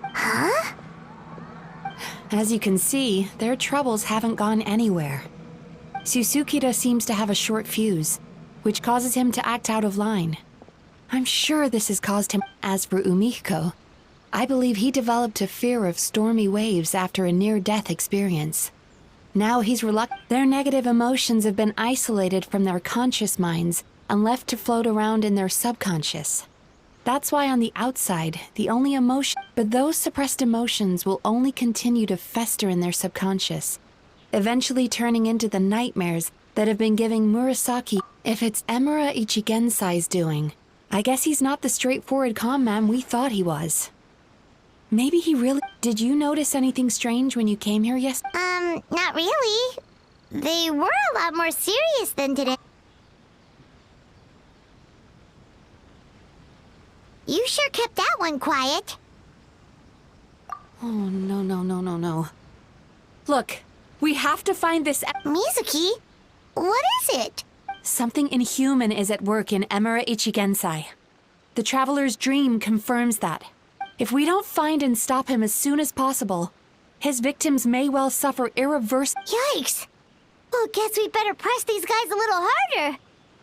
Speaker 1: Huh?
Speaker 5: As you can see, their troubles haven't gone anywhere. Susukida seems to have a short fuse, which causes him to act out of line. I'm sure this has caused him. As for Umiko, I believe he developed a fear of stormy waves after a near-death experience. Now he's reluctant. Their negative emotions have been isolated from their conscious minds and left to float around in their subconscious. That's why on the outside, the only emotion— But those suppressed emotions will only continue to fester in their subconscious, eventually turning into the nightmares that have been giving Murasaki— If it's Emura Ichigensai's doing, I guess he's not the straightforward calm man we thought he was. Maybe he really— Did you notice anything strange when you came here yesterday?
Speaker 1: Not really. They were a lot more serious than today. You sure kept that one quiet.
Speaker 5: Oh, no. Look, we have to find this—
Speaker 1: Mizuki, what is it?
Speaker 5: Something inhuman is at work in Emura Ichigensai. The Traveler's dream confirms that. If we don't find and stop him as soon as possible, his victims may well suffer irreversible—
Speaker 1: Yikes! Well, guess we better press these guys a little harder.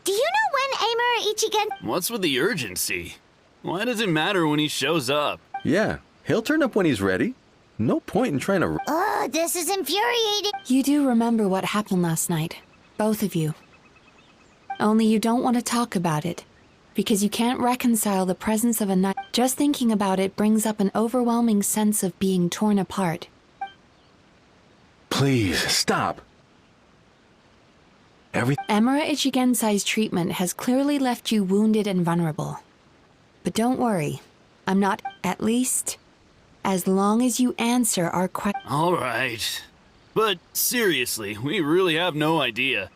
Speaker 1: Do you know when Amura Ichigen—
Speaker 12: What's with the urgency? Why does it matter when he shows up?
Speaker 13: Yeah, he'll turn up when he's ready. No point in trying to—
Speaker 1: Oh, this is infuriating.
Speaker 5: You do remember what happened last night, both of you. Only you don't want to talk about it, because you can't reconcile the presence of a night. Just thinking about it brings up an overwhelming sense of being torn apart.
Speaker 13: Please, stop.
Speaker 5: Emura Ichigensai's treatment has clearly left you wounded and vulnerable. But don't worry, I'm not— At least, as long as you answer our questions.
Speaker 12: All right. But seriously, we really have no idea.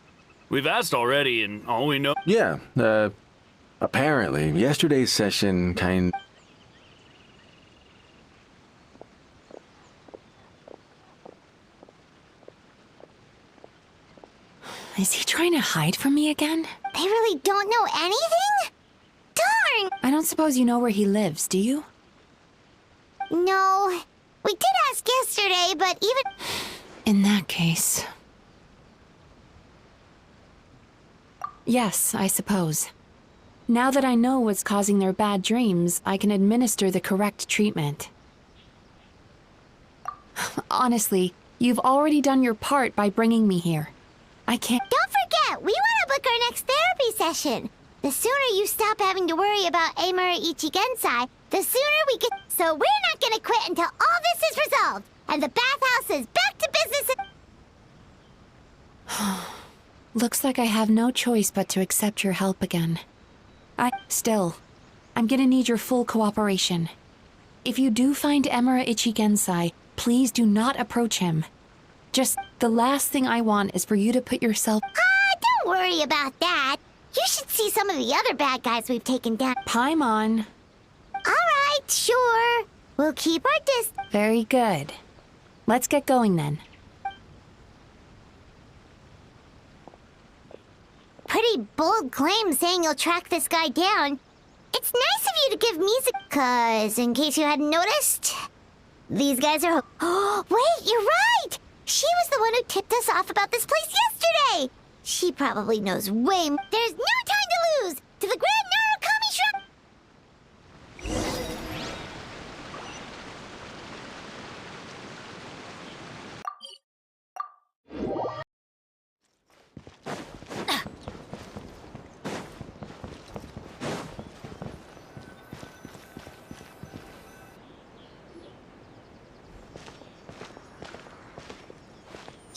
Speaker 12: We've asked already, and all we know—
Speaker 13: Yeah, apparently, yesterday's session kind—
Speaker 5: Is he trying to hide from me again?
Speaker 1: They really don't know anything? Darn!
Speaker 5: I don't don't suppose you know where he lives, do you?
Speaker 1: No. We did ask yesterday, but even...
Speaker 5: In that case... Yes, I suppose. Now that I know what's causing their bad dreams, I can administer the correct treatment. Honestly, you've already done your part by bringing me here. I can't...
Speaker 1: Don't forget, we want to book our next therapy session. The sooner you stop having to worry about Amura Ichigensai, the sooner we get... So we're not gonna quit until all this is resolved, and the bathhouse is back to business.
Speaker 5: Looks like I have no choice but to accept your help again. Still, I'm gonna need your full cooperation. If you do find Amura Ichigensai, please do not approach him. Just, the last thing I want is for you to put yourself...
Speaker 1: Don't worry about that. You should see some of the other bad guys we've taken down.
Speaker 5: Paimon.
Speaker 1: Alright, sure. We'll keep our distance.
Speaker 5: Very good. Let's get going then.
Speaker 1: Pretty bold claim saying you'll track this guy down. It's nice of you to give music, 'cause in case you hadn't noticed, these guys are... Oh, wait, you're right! She was the one who tipped us off about this place yesterday! She probably knows way more. There's no time to lose! To the Grand Narukami Shrine!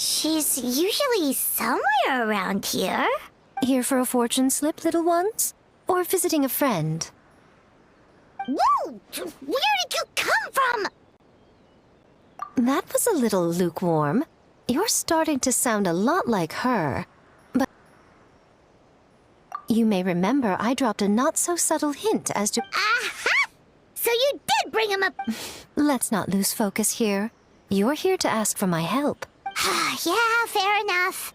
Speaker 1: She's usually somewhere around here.
Speaker 10: Here for a fortune slip, little ones? Or visiting a friend?
Speaker 1: Whoa! Where did you come from?
Speaker 10: That was a little lukewarm. You're starting to sound a lot like her. But you may remember I dropped a not-so-subtle hint as to...
Speaker 1: Aha! So you did bring him up...
Speaker 10: Let's not lose focus here. You're here to ask for my help.
Speaker 1: Yeah, fair enough.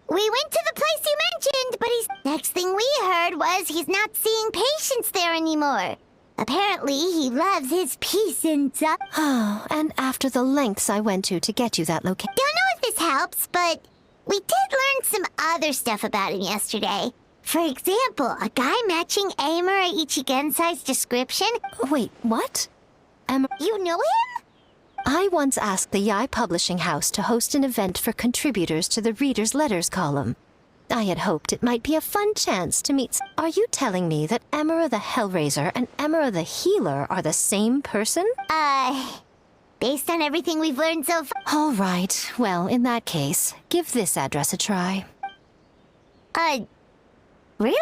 Speaker 1: We went to the place you mentioned, but next thing we heard was he's not seeing patients there anymore. Apparently, he loves his peace and stuff.
Speaker 10: Oh, and after the lengths I went to get you that location.
Speaker 1: Don't know if this helps, but we did learn some other stuff about him yesterday. For example, a guy matching Amura Ichigensai's description.
Speaker 10: Wait, what?
Speaker 1: You know him?
Speaker 10: I once asked the Yai Publishing House to host an event for contributors to the Reader's Letters column. I had hoped it might be a fun chance to meet... Are you telling me that Amura the Hellraiser and Amura the Healer are the same person?
Speaker 1: Based on everything we've learned so far...
Speaker 10: All right. Well, in that case, give this address a try.
Speaker 1: Really?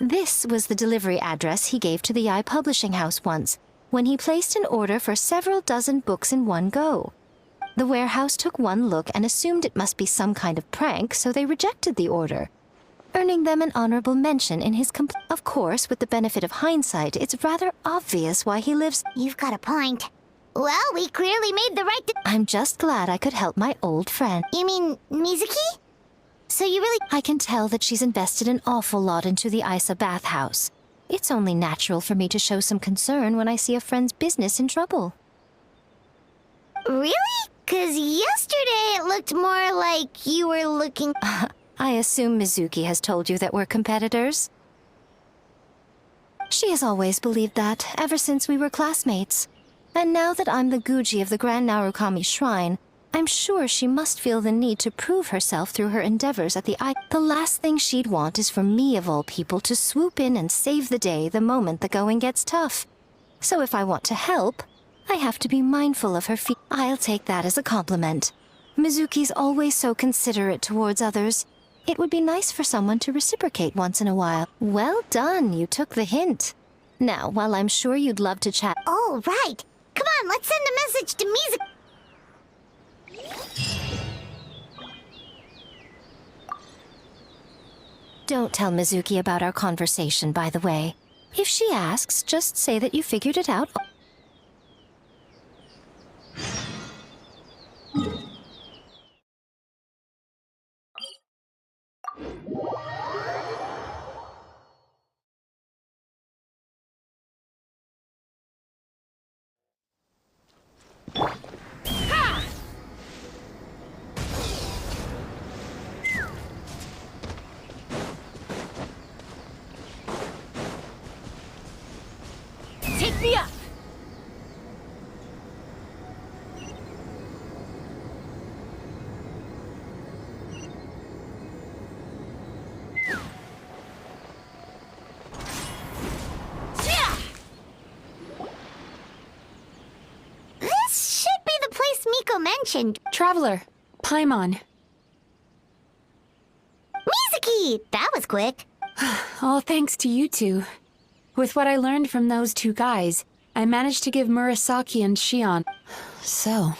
Speaker 10: This was the delivery address he gave to the Yai Publishing House once, when he placed an order for several dozen books in one go. The warehouse took one look and assumed it must be some kind of prank, so they rejected the order, earning them an honorable mention in his Of course, with the benefit of hindsight, it's rather obvious why he lives...
Speaker 1: You've got a point. Well, we clearly made the right...
Speaker 10: I'm just glad I could help my old friend.
Speaker 1: You mean Mizuki? So you really...
Speaker 10: I can tell that she's invested an awful lot into the Isa bathhouse. It's only natural for me to show some concern when I see a friend's business in trouble.
Speaker 1: Really? 'Cause yesterday it looked more like you were looking...
Speaker 10: I assume Mizuki has told you that we're competitors? She has always believed that, ever since we were classmates. And now that I'm the Guji of the Grand Narukami Shrine, I'm sure she must feel the need to prove herself through her endeavors at the The last thing she'd want is for me, of all people, to swoop in and save the day the moment the going gets tough. So if I want to help, I have to be mindful of her feet. I'll take that as a compliment. Mizuki's always so considerate towards others. It would be nice for someone to reciprocate once in a while. Well done, you took the hint. Now, while I'm sure you'd love to chat...
Speaker 1: Oh, right. Come on, let's send a message to Mizuki.
Speaker 10: Don't tell Mizuki about our conversation, by the way. If she asks, just say that you figured it out.
Speaker 8: Yeah.
Speaker 1: This should be the place Miko mentioned.
Speaker 5: Traveler, Paimon.
Speaker 1: Mizuki! That was quick.
Speaker 5: All thanks to you two. With what I learned from those two guys, I managed to give Murasaki and Shion. So,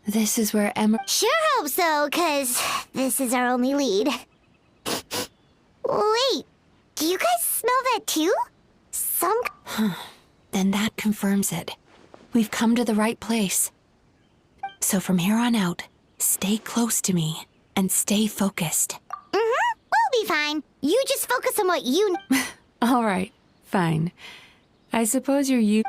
Speaker 5: this is where
Speaker 1: Sure hope so, 'cause this is our only lead. Wait, do you guys smell that too?
Speaker 5: Then that confirms it. We've come to the right place. So from here on out, stay close to me and stay focused.
Speaker 1: We'll be fine. You just focus on what you...
Speaker 5: All right, fine. I suppose you're you.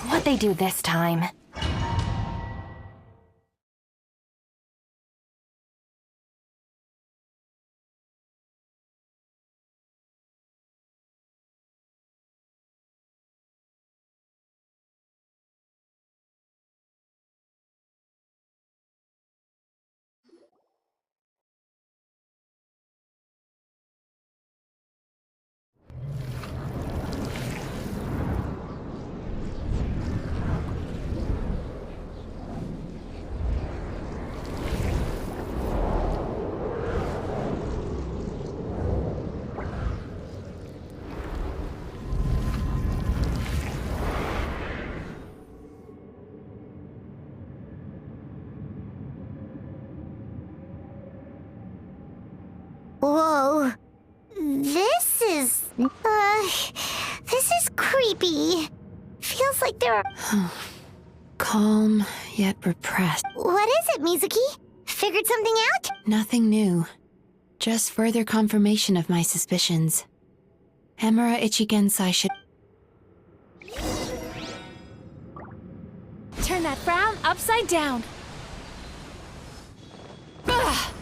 Speaker 10: What'd they do this time?
Speaker 1: Whoa. This is creepy. Feels like there are...
Speaker 5: Calm, yet repressed.
Speaker 1: What is it, Mizuki? Figured something out?
Speaker 5: Nothing new. Just further confirmation of my suspicions. Emura Ichigensai should... Turn that frown upside down. Ugh.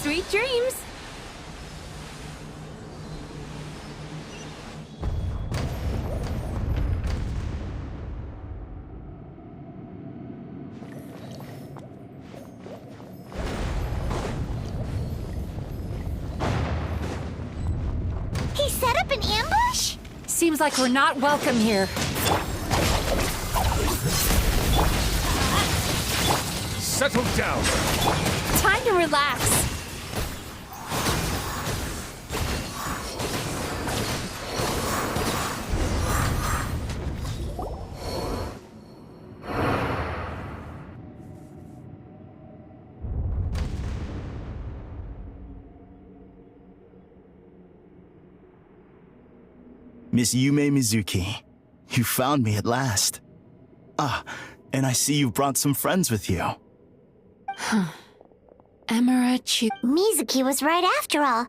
Speaker 5: Sweet dreams!
Speaker 1: He set up an ambush?
Speaker 5: Seems like we're not welcome here.
Speaker 2: Settle down.
Speaker 5: Time to relax.
Speaker 14: Miss Yume Mizuki, you found me at last. Ah, and I see you've brought some friends with you.
Speaker 5: Emura
Speaker 1: Mizuki was right after all.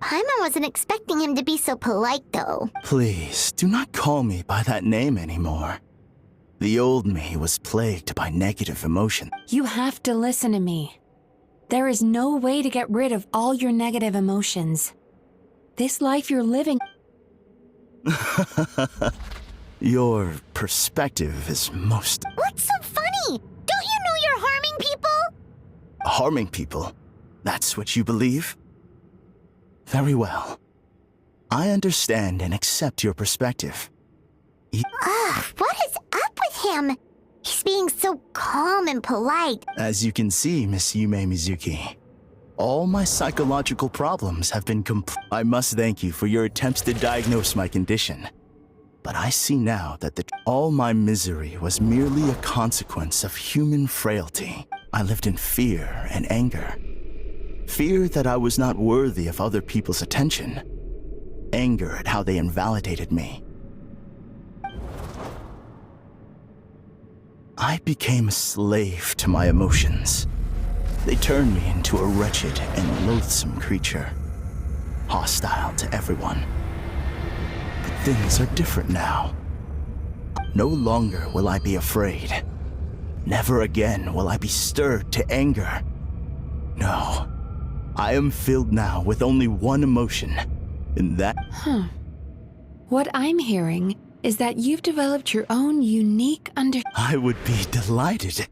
Speaker 1: Paimon wasn't expecting him to be so polite, though.
Speaker 14: Please, do not call me by that name anymore. The old me was plagued by negative emotion.
Speaker 5: You have to listen to me. There is no way to get rid of all your negative emotions. This life you're living...
Speaker 14: Your perspective is most...
Speaker 1: What's so funny? Don't you know you're harming people?
Speaker 14: Harming people? That's what you believe? Very well. I understand and accept your perspective.
Speaker 1: What is up with him? He's being so calm and polite.
Speaker 14: As you can see, Miss Yume Mizuki, all my psychological problems have been I must thank you for your attempts to diagnose my condition. But I see now that all my misery was merely a consequence of human frailty. I lived in fear and anger. Fear that I was not worthy of other people's attention. Anger at how they invalidated me. I became a slave to my emotions. They turned me into a wretched and loathsome creature, hostile to everyone. But things are different now. No longer will I be afraid. Never again will I be stirred to anger. No, I am filled now with only one emotion, and that...
Speaker 5: What I'm hearing is that you've developed your own unique
Speaker 14: I would be delighted.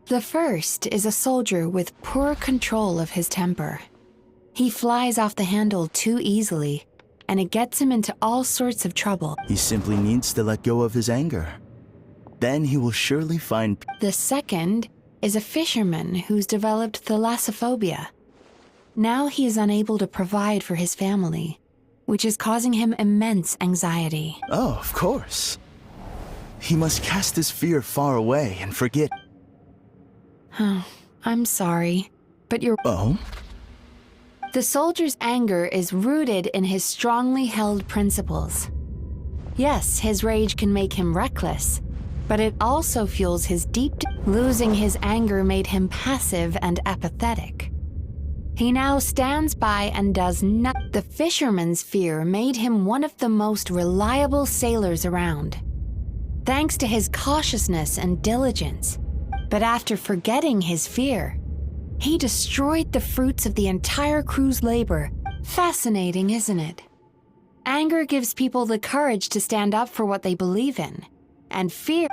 Speaker 5: The first is a soldier with poor control of his temper. He flies off the handle too easily, and it gets him into all sorts of trouble.
Speaker 14: He simply needs to let go of his anger. Then he will surely find...
Speaker 5: The second is a fisherman who's developed thalassophobia. Now he is unable to provide for his family, which is causing him immense anxiety.
Speaker 14: Oh, of course. He must cast his fear far away and forget...
Speaker 5: I'm sorry, but you're...
Speaker 14: Oh?
Speaker 5: The soldier's anger is rooted in his strongly held principles. Yes, his rage can make him reckless, but it also fuels his deep... Losing his anger made him passive and apathetic. He now stands by and does not... The fisherman's fear made him one of the most reliable sailors around, thanks to his cautiousness and diligence. But after forgetting his fear, he destroyed the fruits of the entire crew's labor. Fascinating, isn't it? Anger gives people the courage to stand up for what they believe in. And fear...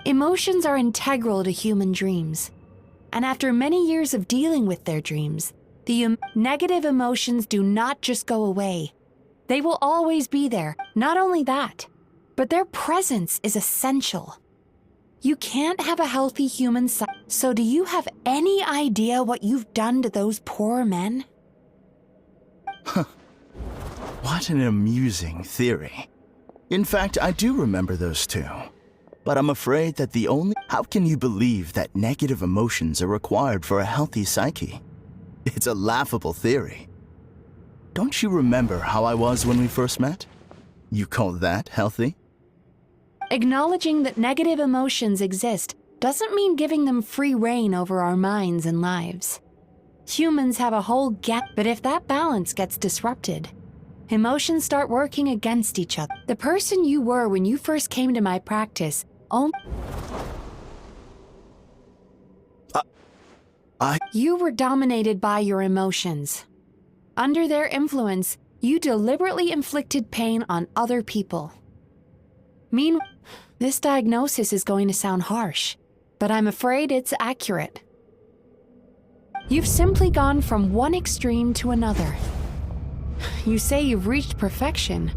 Speaker 5: Emotions are integral to human dreams. And after many years of dealing with their dreams, the negative emotions do not just go away. They will always be there. Not only that, but their presence is essential. You can't have a healthy human side. So do you have any idea what you've done to those poor men?
Speaker 14: What an amusing theory. In fact, I do remember those two. But I'm afraid that the only... How can you believe that negative emotions are required for a healthy psyche? It's a laughable theory. Don't you remember how I was when we first met? You call that healthy?
Speaker 5: Acknowledging that negative emotions exist doesn't mean giving them free rein over our minds and lives. Humans have a whole gap, but if that balance gets disrupted, emotions start working against each other. The person you were when you first came to my practice You were dominated by your emotions. Under their influence, you deliberately inflicted pain on other people. Meanwhile, this diagnosis is going to sound harsh, but I'm afraid it's accurate. You've simply gone from one extreme to another. You say you've reached perfection,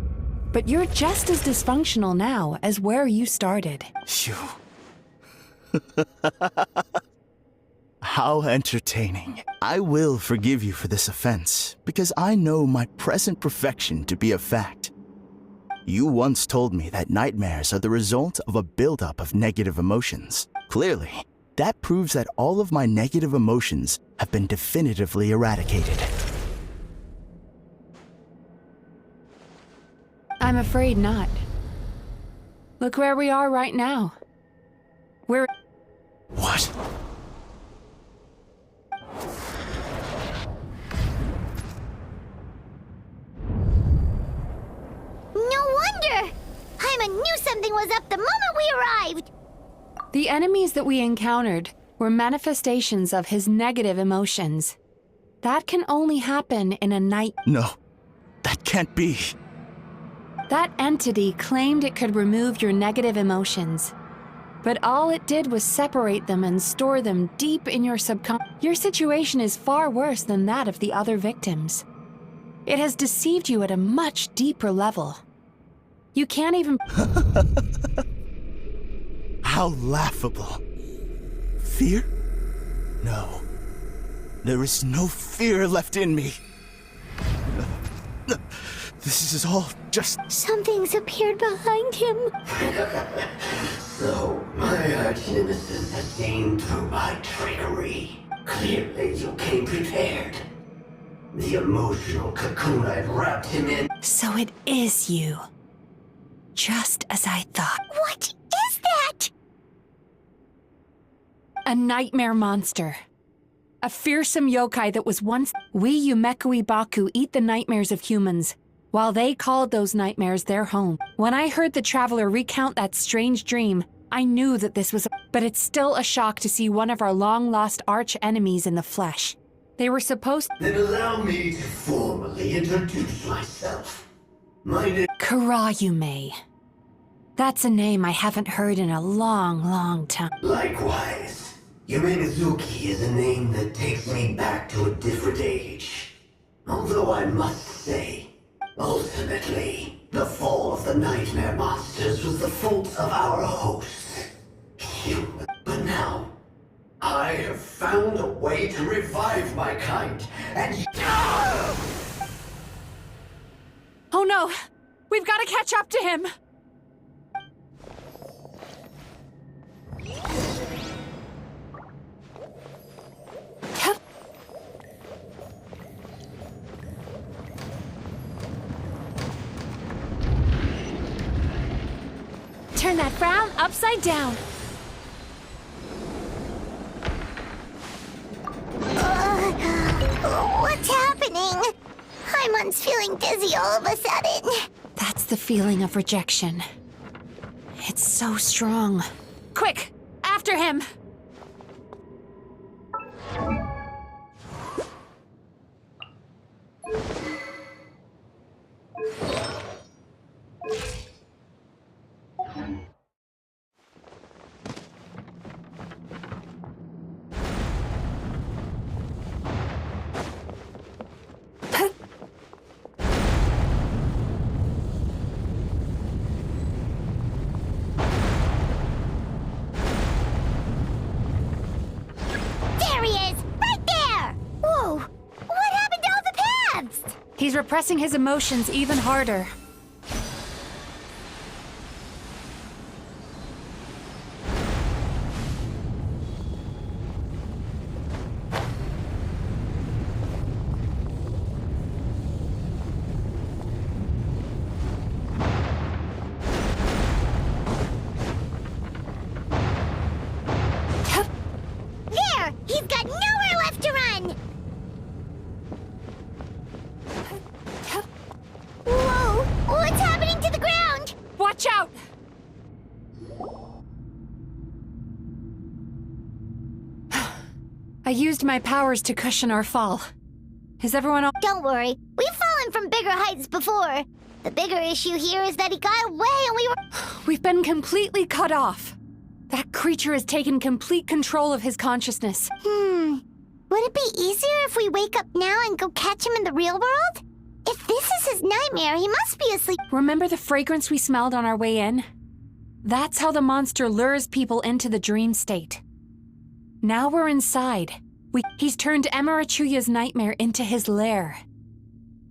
Speaker 5: but you're just as dysfunctional now as where you started.
Speaker 14: Phew. How entertaining. I will forgive you for this offense, because I know my present perfection to be a fact. You once told me that nightmares are the result of a buildup of negative emotions. Clearly, that proves that all of my negative emotions have been definitively eradicated.
Speaker 5: I'm afraid not. Look where we are right now. We're...
Speaker 14: What?
Speaker 1: No wonder! Paimon knew something was up the moment we arrived!
Speaker 5: The enemies that we encountered were manifestations of his negative emotions. That can only happen in a night...
Speaker 14: No, that can't be.
Speaker 5: That entity claimed it could remove your negative emotions. But all it did was separate them and store them deep in your subconscious. Your situation is far worse than that of the other victims. It has deceived you at a much deeper level. You can't even...
Speaker 14: How laughable. Fear? No. There is no fear left in me. This is all just...
Speaker 1: Something's appeared behind him.
Speaker 15: So, my arch nemesis has gained through my trickery. Clearly, you came prepared. The emotional cocoon I'd wrapped him in.
Speaker 10: So it is you. Just as I thought.
Speaker 1: What is that?
Speaker 5: A nightmare monster. A fearsome yokai that was once... We Yumekui Baku eat the nightmares of humans, while they called those nightmares their home. When I heard the traveler recount that strange dream, I knew that this was... But it's still a shock to see one of our long-lost arch-enemies in the flesh. They were supposed...
Speaker 15: Then allow me to formally introduce myself. My name...
Speaker 5: Kurayume. That's a name I haven't heard in a long, long time.
Speaker 15: Likewise. Yume Mizuki is a name that takes me back to a different age. Although I must say, ultimately, the fall of the nightmare monsters was the fault of our hosts, human. But now, I have found a way to revive my kind, and...
Speaker 5: Oh no! We've got to catch up to him! Turn that frown upside down.
Speaker 1: What's happening? Paimon's feeling dizzy all of a sudden.
Speaker 5: That's the feeling of rejection. It's so strong. Quick! After him! He's repressing his emotions even harder.
Speaker 1: There! He's got nowhere left to run! Whoa! What's happening to the ground?
Speaker 5: Watch out! I used my powers to cushion our fall. Is everyone all—
Speaker 1: Don't worry. We've fallen from bigger heights before. The bigger issue here is that he got away and we were—
Speaker 5: We've been completely cut off. That creature has taken complete control of his consciousness.
Speaker 1: Would it be easier if we wake up now and go catch him in the real world? If this is his nightmare, he must be asleep.
Speaker 5: Remember the fragrance we smelled on our way in? That's how the monster lures people into the dream state. Now we're inside. He's turned Emarachuya's nightmare into his lair.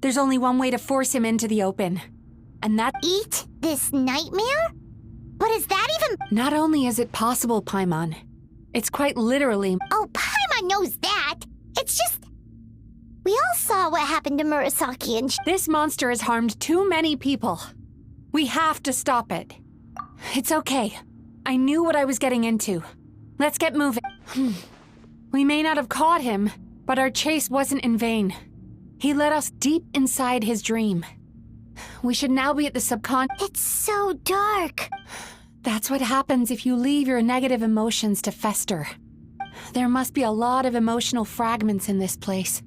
Speaker 5: There's only one way to force him into the open. And that—
Speaker 1: Eat this nightmare? But is that even—
Speaker 5: Not only is it possible, Paimon, it's quite literally—
Speaker 1: Oh, Paimon knows that! It's just— We all saw what happened to Murasaki and—
Speaker 5: This monster has harmed too many people. We have to stop it. It's okay. I knew what I was getting into. Let's get moving. We may not have caught him, but our chase wasn't in vain. He led us deep inside his dream. We should now be at the subconscious—
Speaker 1: It's so dark.
Speaker 5: That's what happens if you leave your negative emotions to fester. There must be a lot of emotional fragments in this place.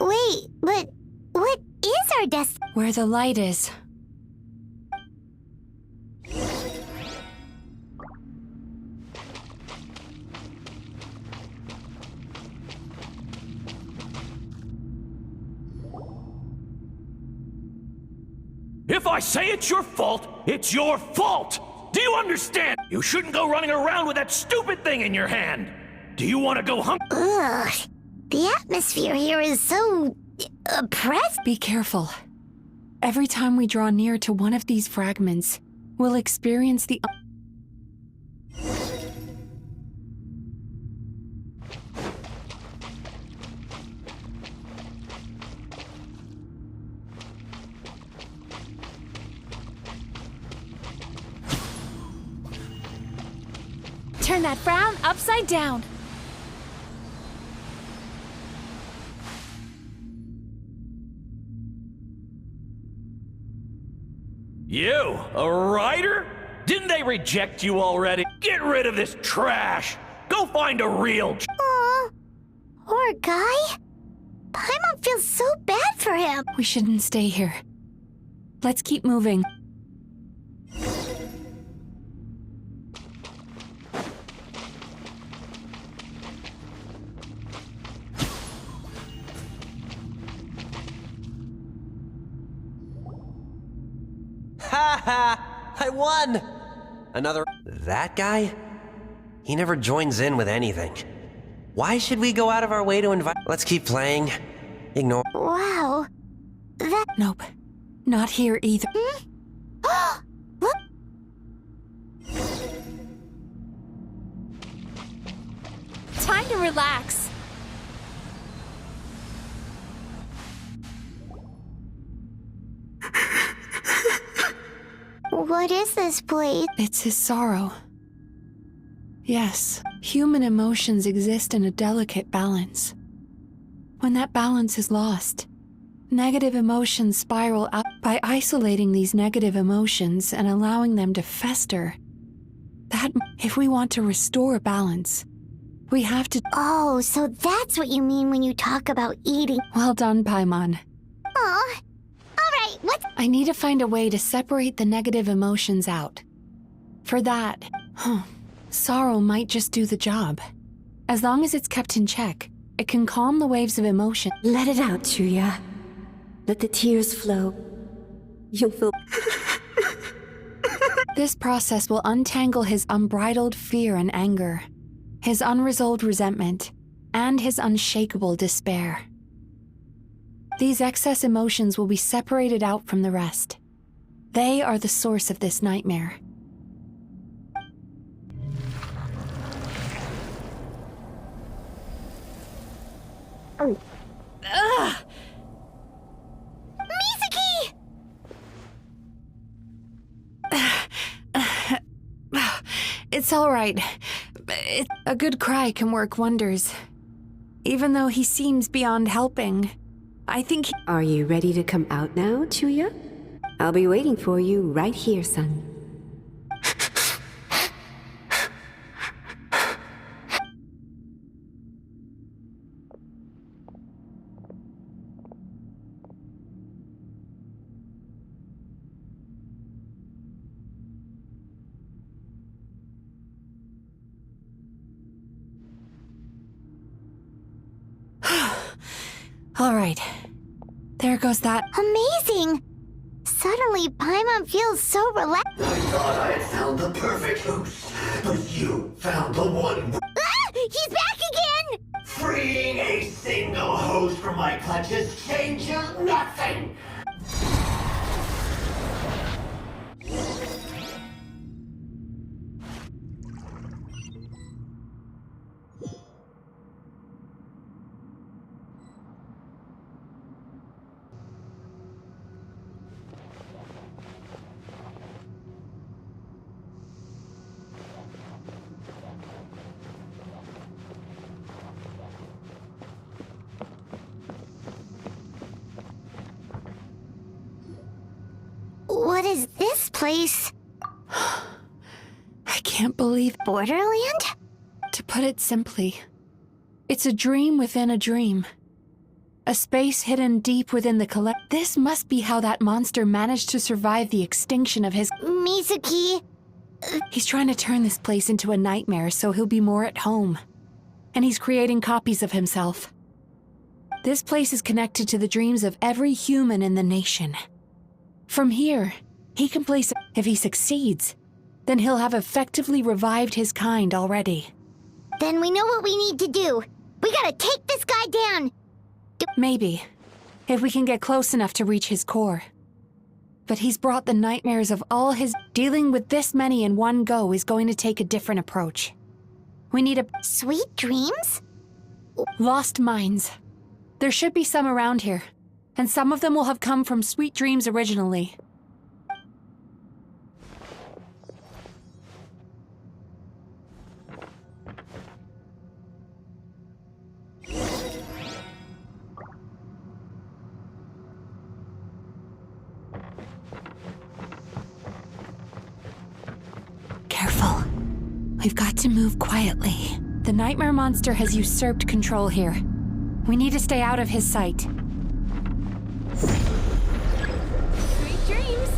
Speaker 1: Wait, but what is our destiny?
Speaker 5: Where the light is.
Speaker 2: If I say it's your fault, it's your fault! Do you understand? You shouldn't go running around with that stupid thing in your hand! Do you want to go hungry?
Speaker 1: Ugh. The atmosphere here is so oppressive.
Speaker 5: Be careful. Every time we draw near to one of these fragments, we'll experience the— Turn that frown upside down.
Speaker 2: You, a writer? Didn't they reject you already? Get rid of this trash! Go find a real
Speaker 1: Aw, poor guy. Paimon feels so bad for him.
Speaker 5: We shouldn't stay here. Let's keep moving.
Speaker 16: Ha ha! I won! Another... That guy? He never joins in with anything. Why should we go out of our way to invite... Let's keep playing. Ignore...
Speaker 1: Wow. That...
Speaker 5: Nope. Not here either.
Speaker 1: Look.
Speaker 5: Time to relax.
Speaker 1: What is this place?
Speaker 5: It's his sorrow. Yes, human emotions exist in a delicate balance. When that balance is lost, negative emotions spiral out. By isolating these negative emotions and allowing them to fester, if we want to restore balance, we have to...
Speaker 1: Oh, so that's what you mean when you talk about eating.
Speaker 5: Well done, Paimon.
Speaker 1: Aw. Alright, what?
Speaker 5: I need to find a way to separate the negative emotions out. For that, sorrow might just do the job. As long as it's kept in check, it can calm the waves of emotion.
Speaker 17: Let it out, Chuya. Let the tears flow. You'll feel...
Speaker 5: This process will untangle his unbridled fear and anger, his unresolved resentment, and his unshakable despair. These excess emotions will be separated out from the rest. They are the source of this nightmare.
Speaker 1: Ugh! Mizuki!
Speaker 5: It's all right. A good cry can work wonders. Even though he seems beyond helping, I think he...
Speaker 17: Are you ready to come out now, Chuya? I'll be waiting for you right here, son.
Speaker 5: All right. There goes that.
Speaker 1: Amazing! Suddenly, Paimon feels so relaxed.
Speaker 15: I thought I had found the perfect host, but you found the one.
Speaker 1: Ah! He's back again!
Speaker 15: Freeing a single host from my clutches changes nothing.
Speaker 1: What is this place?
Speaker 5: I can't believe...
Speaker 1: Borderland?
Speaker 5: To put it simply, it's a dream within a dream. A space hidden deep within the collect... This must be how that monster managed to survive the extinction of his...
Speaker 1: Mizuki...
Speaker 5: He's trying to turn this place into a nightmare so he'll be more at home. And he's creating copies of himself. This place is connected to the dreams of every human in the nation. From here, he can place... If he succeeds, then he'll have effectively revived his kind already.
Speaker 1: Then we know what we need to do. We gotta take this guy down.
Speaker 5: Maybe, if we can get close enough to reach his core. But he's brought the nightmares of all his... Dealing with this many in one go is going to take a different approach. We need a...
Speaker 1: Sweet dreams?
Speaker 5: Lost minds. There should be some around here, and some of them will have come from sweet dreams originally. We've got to move quietly. The nightmare monster has usurped control here. We need to stay out of his sight.
Speaker 8: Sweet dreams!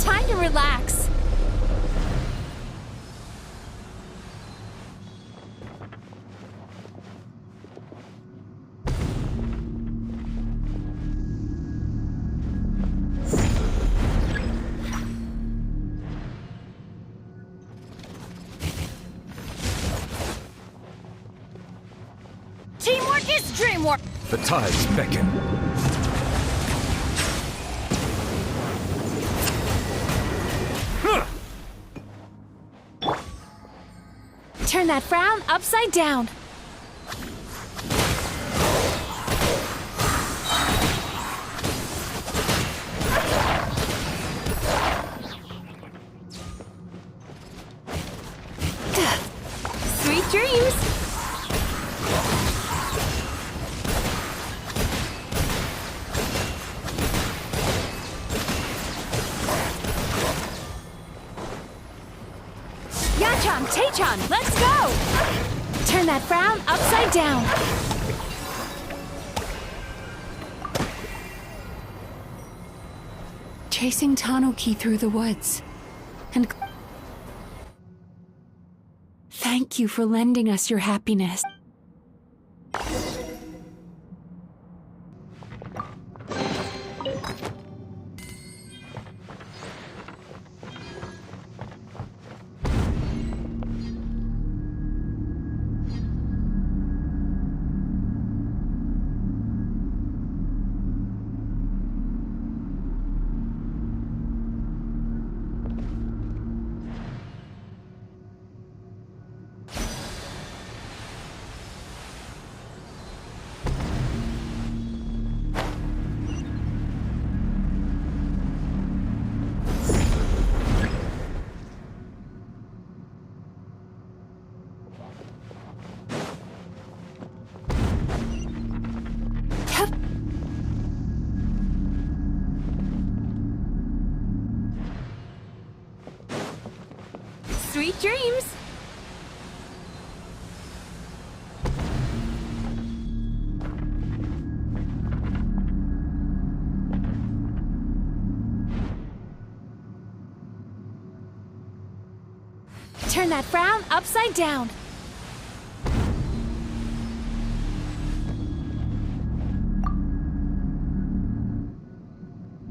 Speaker 5: Time to relax.
Speaker 1: Teamwork is dreamwork!
Speaker 18: The tides beckon.
Speaker 5: Turn that frown upside down.
Speaker 8: Sweet dreams!
Speaker 5: Yachan, Taechan, let's go! Turn that frown upside down. Chasing Tanuki through the woods. And thank you for lending us your happiness.
Speaker 8: Sweet dreams!
Speaker 5: Turn that frown upside down.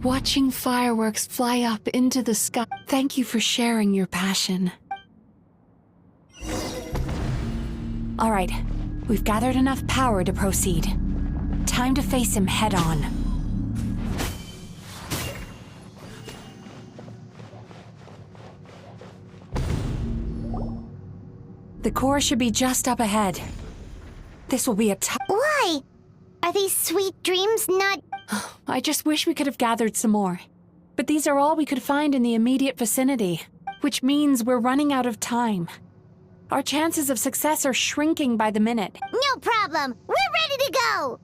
Speaker 5: Watching fireworks fly up into the sky. Thank you for sharing your passion. All right, we've gathered enough power to proceed. Time to face him head on. The core should be just up ahead. This will be a tough...
Speaker 1: Why? Are these sweet dreams not...
Speaker 5: I just wish we could have gathered some more. But these are all we could find in the immediate vicinity, which means we're running out of time. Our chances of success are shrinking by the minute.
Speaker 1: No problem. We're ready to go.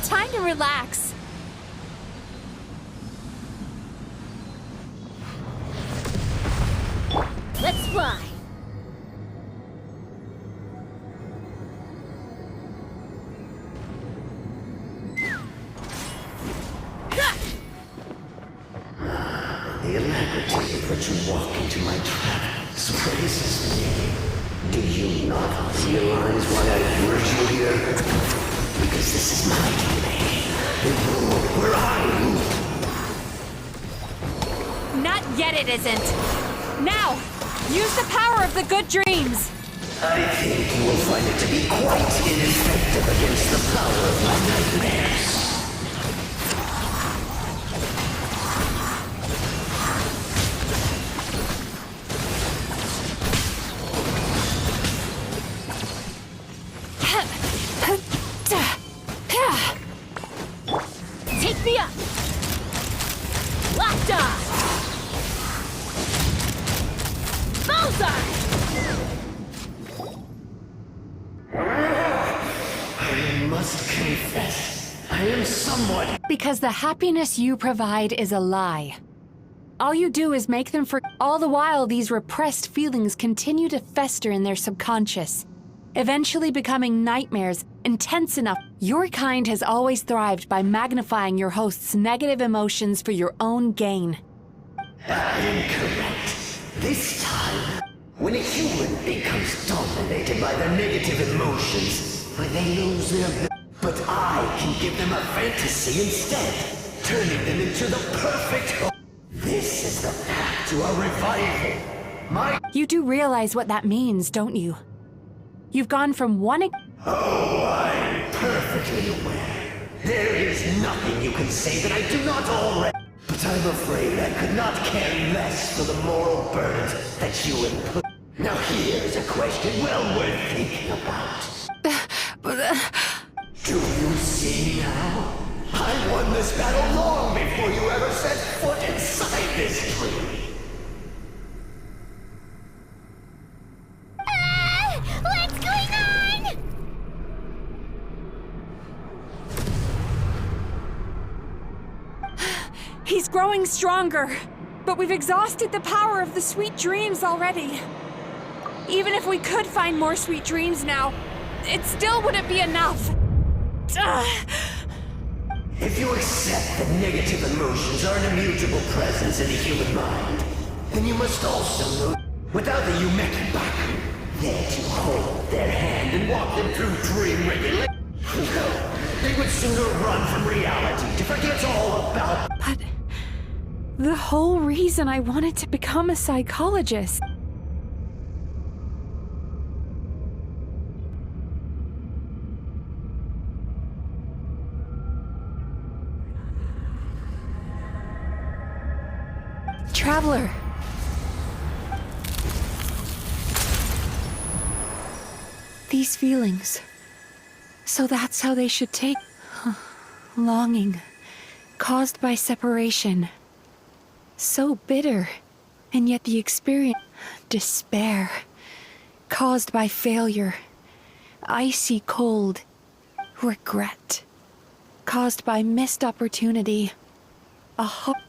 Speaker 5: Time to relax.
Speaker 1: Let's fly.
Speaker 15: The alacrity with which you walk into my trap surprises me. Do you not realize why I lured you here? Because this is my domain, the world where I rule.
Speaker 5: Not yet it isn't. Now, use the power of the good dreams.
Speaker 15: I think you will find it to be quite ineffective against the power of my nightmares.
Speaker 8: Take me up! Locked on! Bullseye!
Speaker 15: I must confess, I am somewhat...
Speaker 5: Because the happiness you provide is a lie. All you do is make them forget. All the while, these repressed feelings continue to fester in their subconscious, eventually becoming nightmares intense enough. Your kind has always thrived by magnifying your host's negative emotions for your own gain.
Speaker 15: Incorrect. This time, when a human becomes dominated by their negative emotions, when they lose their... But I can give them a fantasy instead, turning them into the perfect... This is the path to a revival.
Speaker 5: You do realize what that means, don't you? You've gone from one...
Speaker 15: Oh, I'm perfectly aware. There is nothing you can say that I do not already... But I'm afraid I could not care less for the moral burdens that you impose. Now here's a question well worth thinking about. Do you see now? I won this battle long before you ever set foot inside this tree.
Speaker 1: What's going on?
Speaker 5: He's growing stronger, but we've exhausted the power of the sweet dreams already. Even if we could find more sweet dreams now, it still wouldn't be enough.
Speaker 15: If you accept that negative emotions are an immutable presence in the human mind, then you must also know, without the Umeki Baku, there to hold their hand and walk them through dream regulation, no, they would sooner run from reality to forget all about...
Speaker 5: But the whole reason I wanted to become a psychologist... Traveler. These feelings. So that's how they should take... Longing. Caused by separation. So bitter. And yet the experience... Despair. Caused by failure. Icy cold. Regret. Caused by missed opportunity.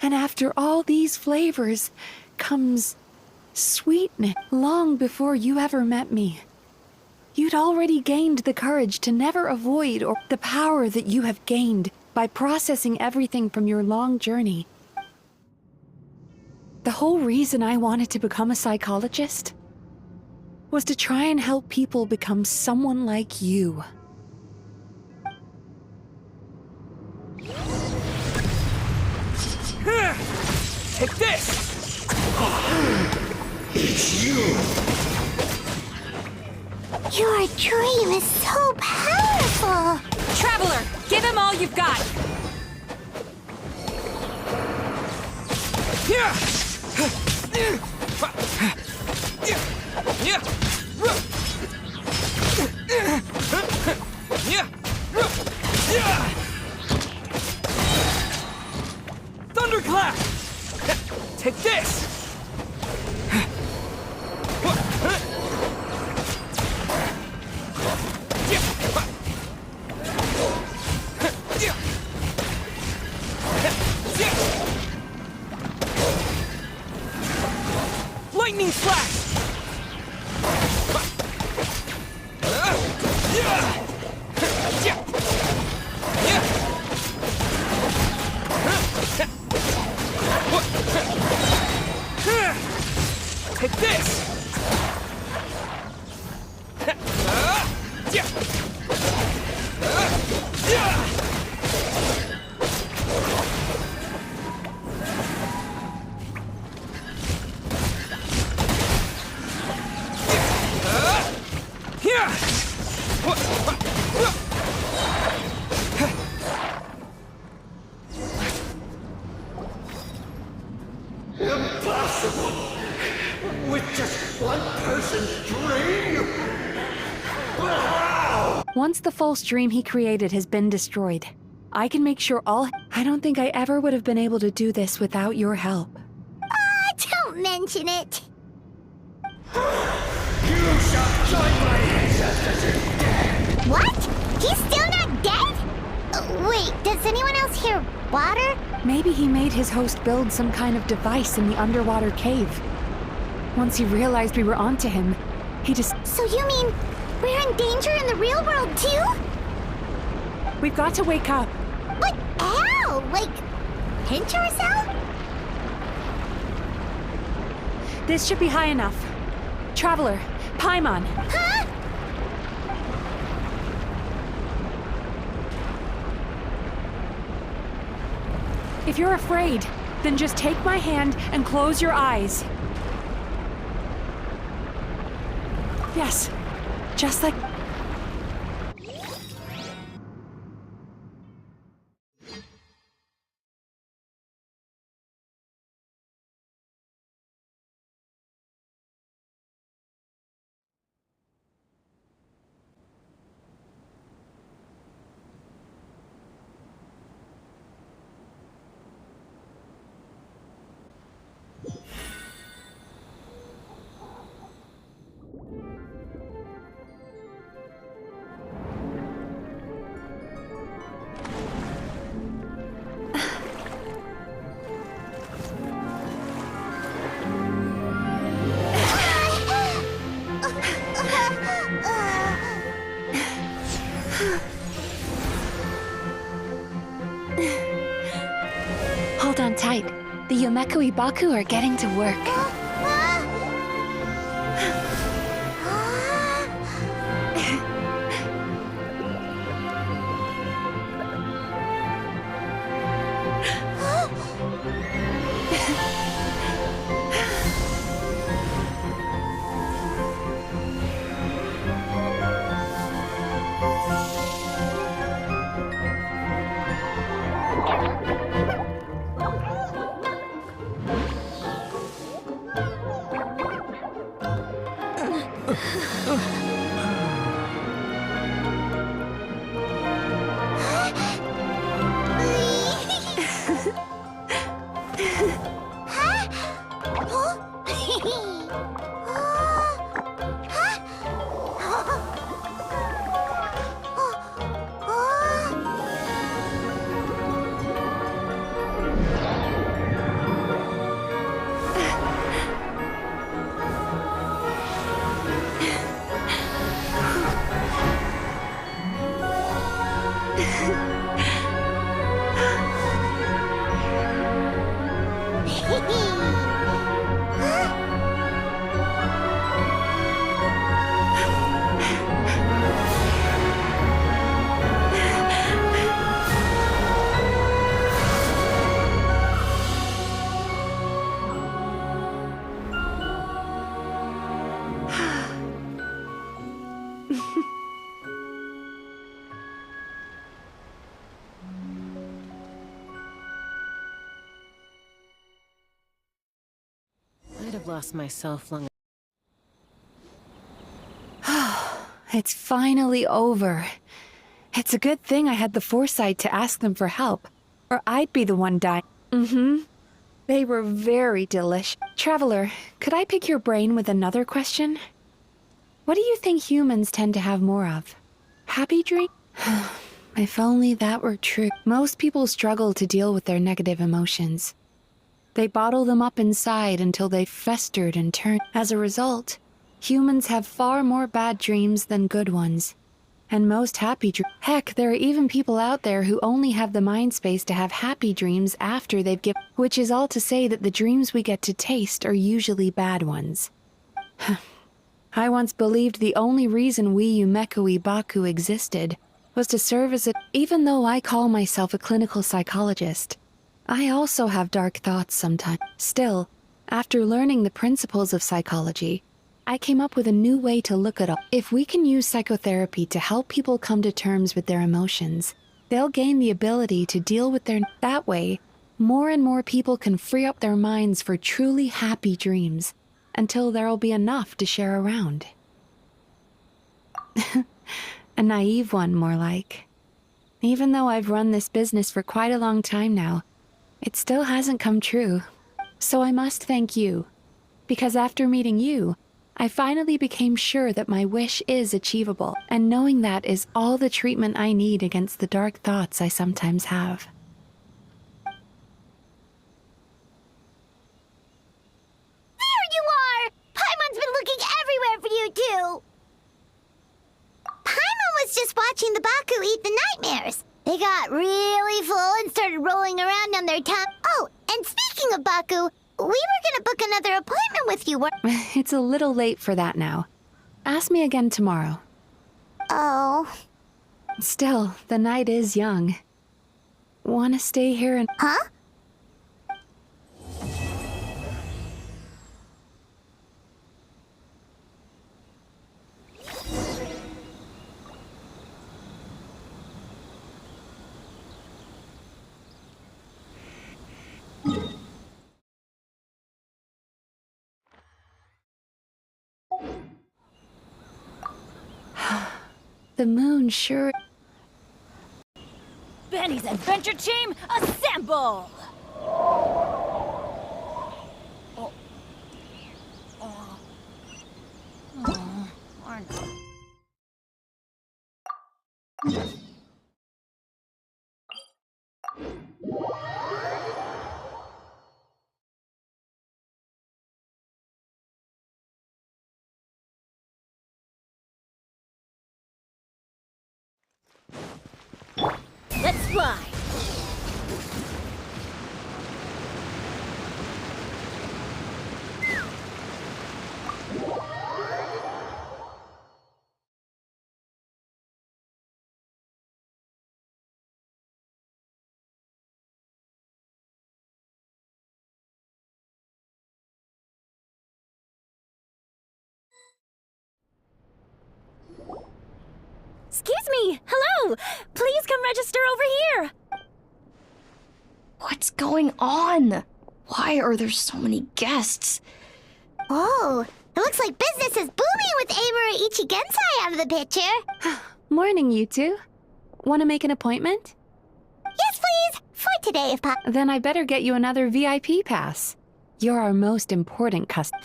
Speaker 5: And after all these flavors comes sweetness. Long before you ever met me, you'd already gained the courage to never avoid or the power that you have gained by processing everything from your long journey. The whole reason I wanted to become a psychologist was to try and help people become someone like you.
Speaker 3: Take this!
Speaker 15: It's you!
Speaker 1: Your dream is so powerful!
Speaker 5: Traveler, give him all you've got!
Speaker 3: Thunderclap! Take this! Lightning slash!
Speaker 5: Once the false dream he created has been destroyed, I can make sure I don't think I ever would have been able to do this without your help.
Speaker 1: Don't mention it.
Speaker 15: You shall join my ancestors in death!
Speaker 1: What? He's still not dead? Wait, does anyone else hear water?
Speaker 5: Maybe he made his host build some kind of device in the underwater cave. Once he realized we were onto him, he just...
Speaker 1: So you mean we're in danger in the real world too?
Speaker 5: We've got to wake up.
Speaker 1: But how? Like, pinch ourselves?
Speaker 5: This should be high enough. Traveler, Paimon.
Speaker 1: Huh?
Speaker 5: If you're afraid, then just take my hand and close your eyes. Yes, just like... Hold on tight. The Yomekui Baku are getting to work.
Speaker 18: I'd have lost myself long.
Speaker 5: It's finally over. It's a good thing I had the foresight to ask them for help, or I'd be the one dying. They were very delish. Traveler, could I pick your brain with another question? What do you think humans tend to have more of? Happy dreams? If only that were true. Most people struggle to deal with their negative emotions. They bottle them up inside until they festered and turned. As a result, humans have far more bad dreams than good ones. And most happy dreams. Heck, there are even people out there who only have the mind space to have happy dreams after they've given. Which is all to say that the dreams we get to taste are usually bad ones. I once believed the only reason we Yomekui Baku existed was to serve as a... Even though I call myself a clinical psychologist, I also have dark thoughts sometimes. Still, after learning the principles of psychology, I came up with a new way to look at all. If we can use psychotherapy to help people come to terms with their emotions, they'll gain the ability to deal with their... That way, more and more people can free up their minds for truly happy dreams, until there'll be enough to share around. A naive one, more like. Even though I've run this business for quite a long time now, it still hasn't come true. So I must thank you. Because after meeting you, I finally became sure that my wish is achievable, and knowing that is all the treatment I need against the dark thoughts I sometimes have.
Speaker 1: There you are! Paimon's been looking everywhere for you, too! Paimon was just watching the Baku eat the nightmares. They got really full and started rolling around on their tongue. Oh, and speaking of Baku, we were gonna book another appointment with you.
Speaker 5: It's a little late for that now. Ask me again tomorrow.
Speaker 1: Oh.
Speaker 5: Still, the night is young. Wanna stay here and...
Speaker 1: Huh?
Speaker 5: The moon sure...
Speaker 8: Benny's adventure team, assemble! Let's fly! Excuse me! Hello! Please come register over here!
Speaker 9: What's going on? Why are there so many guests?
Speaker 1: Oh, it looks like business is booming with Amura Ichigensai out of the picture.
Speaker 5: Morning, you two. Want to make an appointment?
Speaker 1: Yes, please! For today, if possible.
Speaker 5: Then I better get you another VIP pass. You're our most important customer.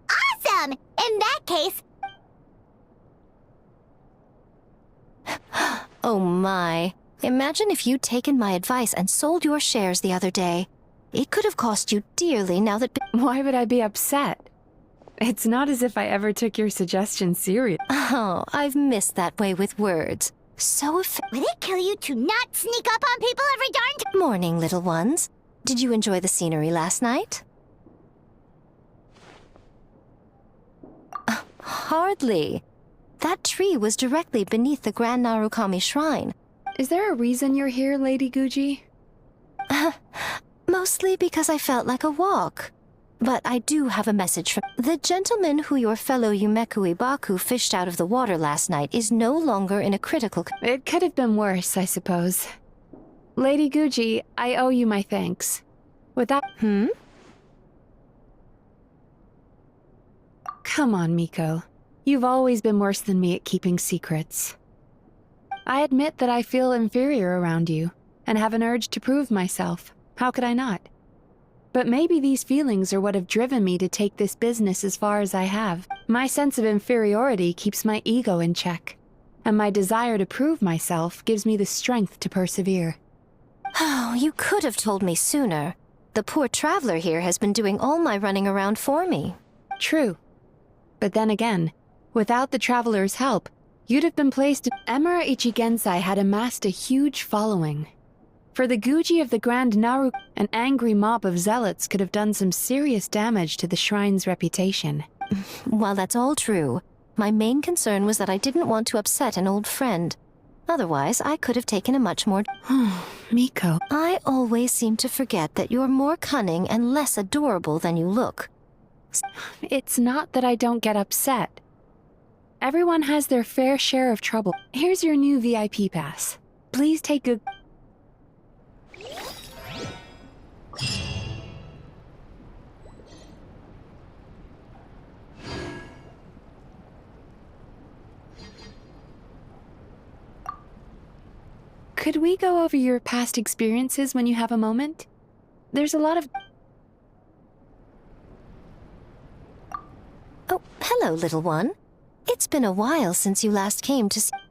Speaker 1: Awesome! In that case...
Speaker 10: Oh my. Imagine if you'd taken my advice and sold your shares the other day. It could have cost you dearly now that...
Speaker 5: Why would I be upset? It's not as if I ever took your suggestion serious.
Speaker 10: Oh, I've missed that way with words. So
Speaker 1: Would it kill you to not sneak up on people every darn time?
Speaker 10: Morning, little ones. Did you enjoy the scenery last night? Hardly. That tree was directly beneath the Grand Narukami Shrine.
Speaker 5: Is there a reason you're here, Lady Guji?
Speaker 10: Mostly because I felt like a walk. But I do have a message from... The gentleman who your fellow Yumeku Ibaku fished out of the water last night is no longer in a critical...
Speaker 5: It could have been worse, I suppose. Lady Guji, I owe you my thanks. Without... Come on, Miko. You've always been worse than me at keeping secrets. I admit that I feel inferior around you, and have an urge to prove myself. How could I not? But maybe these feelings are what have driven me to take this business as far as I have. My sense of inferiority keeps my ego in check, and my desire to prove myself gives me the strength to persevere.
Speaker 10: Oh, you could have told me sooner. The poor traveler here has been doing all my running around for me.
Speaker 5: True. But then again, without the traveler's help, you'd have been placed... Emira Ichigensai had amassed a huge following. For the Guji of the Grand Naru, an angry mob of zealots could have done some serious damage to the shrine's reputation.
Speaker 10: While that's all true, my main concern was that I didn't want to upset an old friend. Otherwise, I could have taken a much more...
Speaker 5: Miko.
Speaker 10: I always seem to forget that you're more cunning and less adorable than you look.
Speaker 5: It's not that I don't get upset. Everyone has their fair share of trouble. Here's your new VIP pass. Please take good... Could we go over your past experiences when you have a moment? There's a lot of...
Speaker 10: Oh, hello, little one. It's been a while since you last came to see...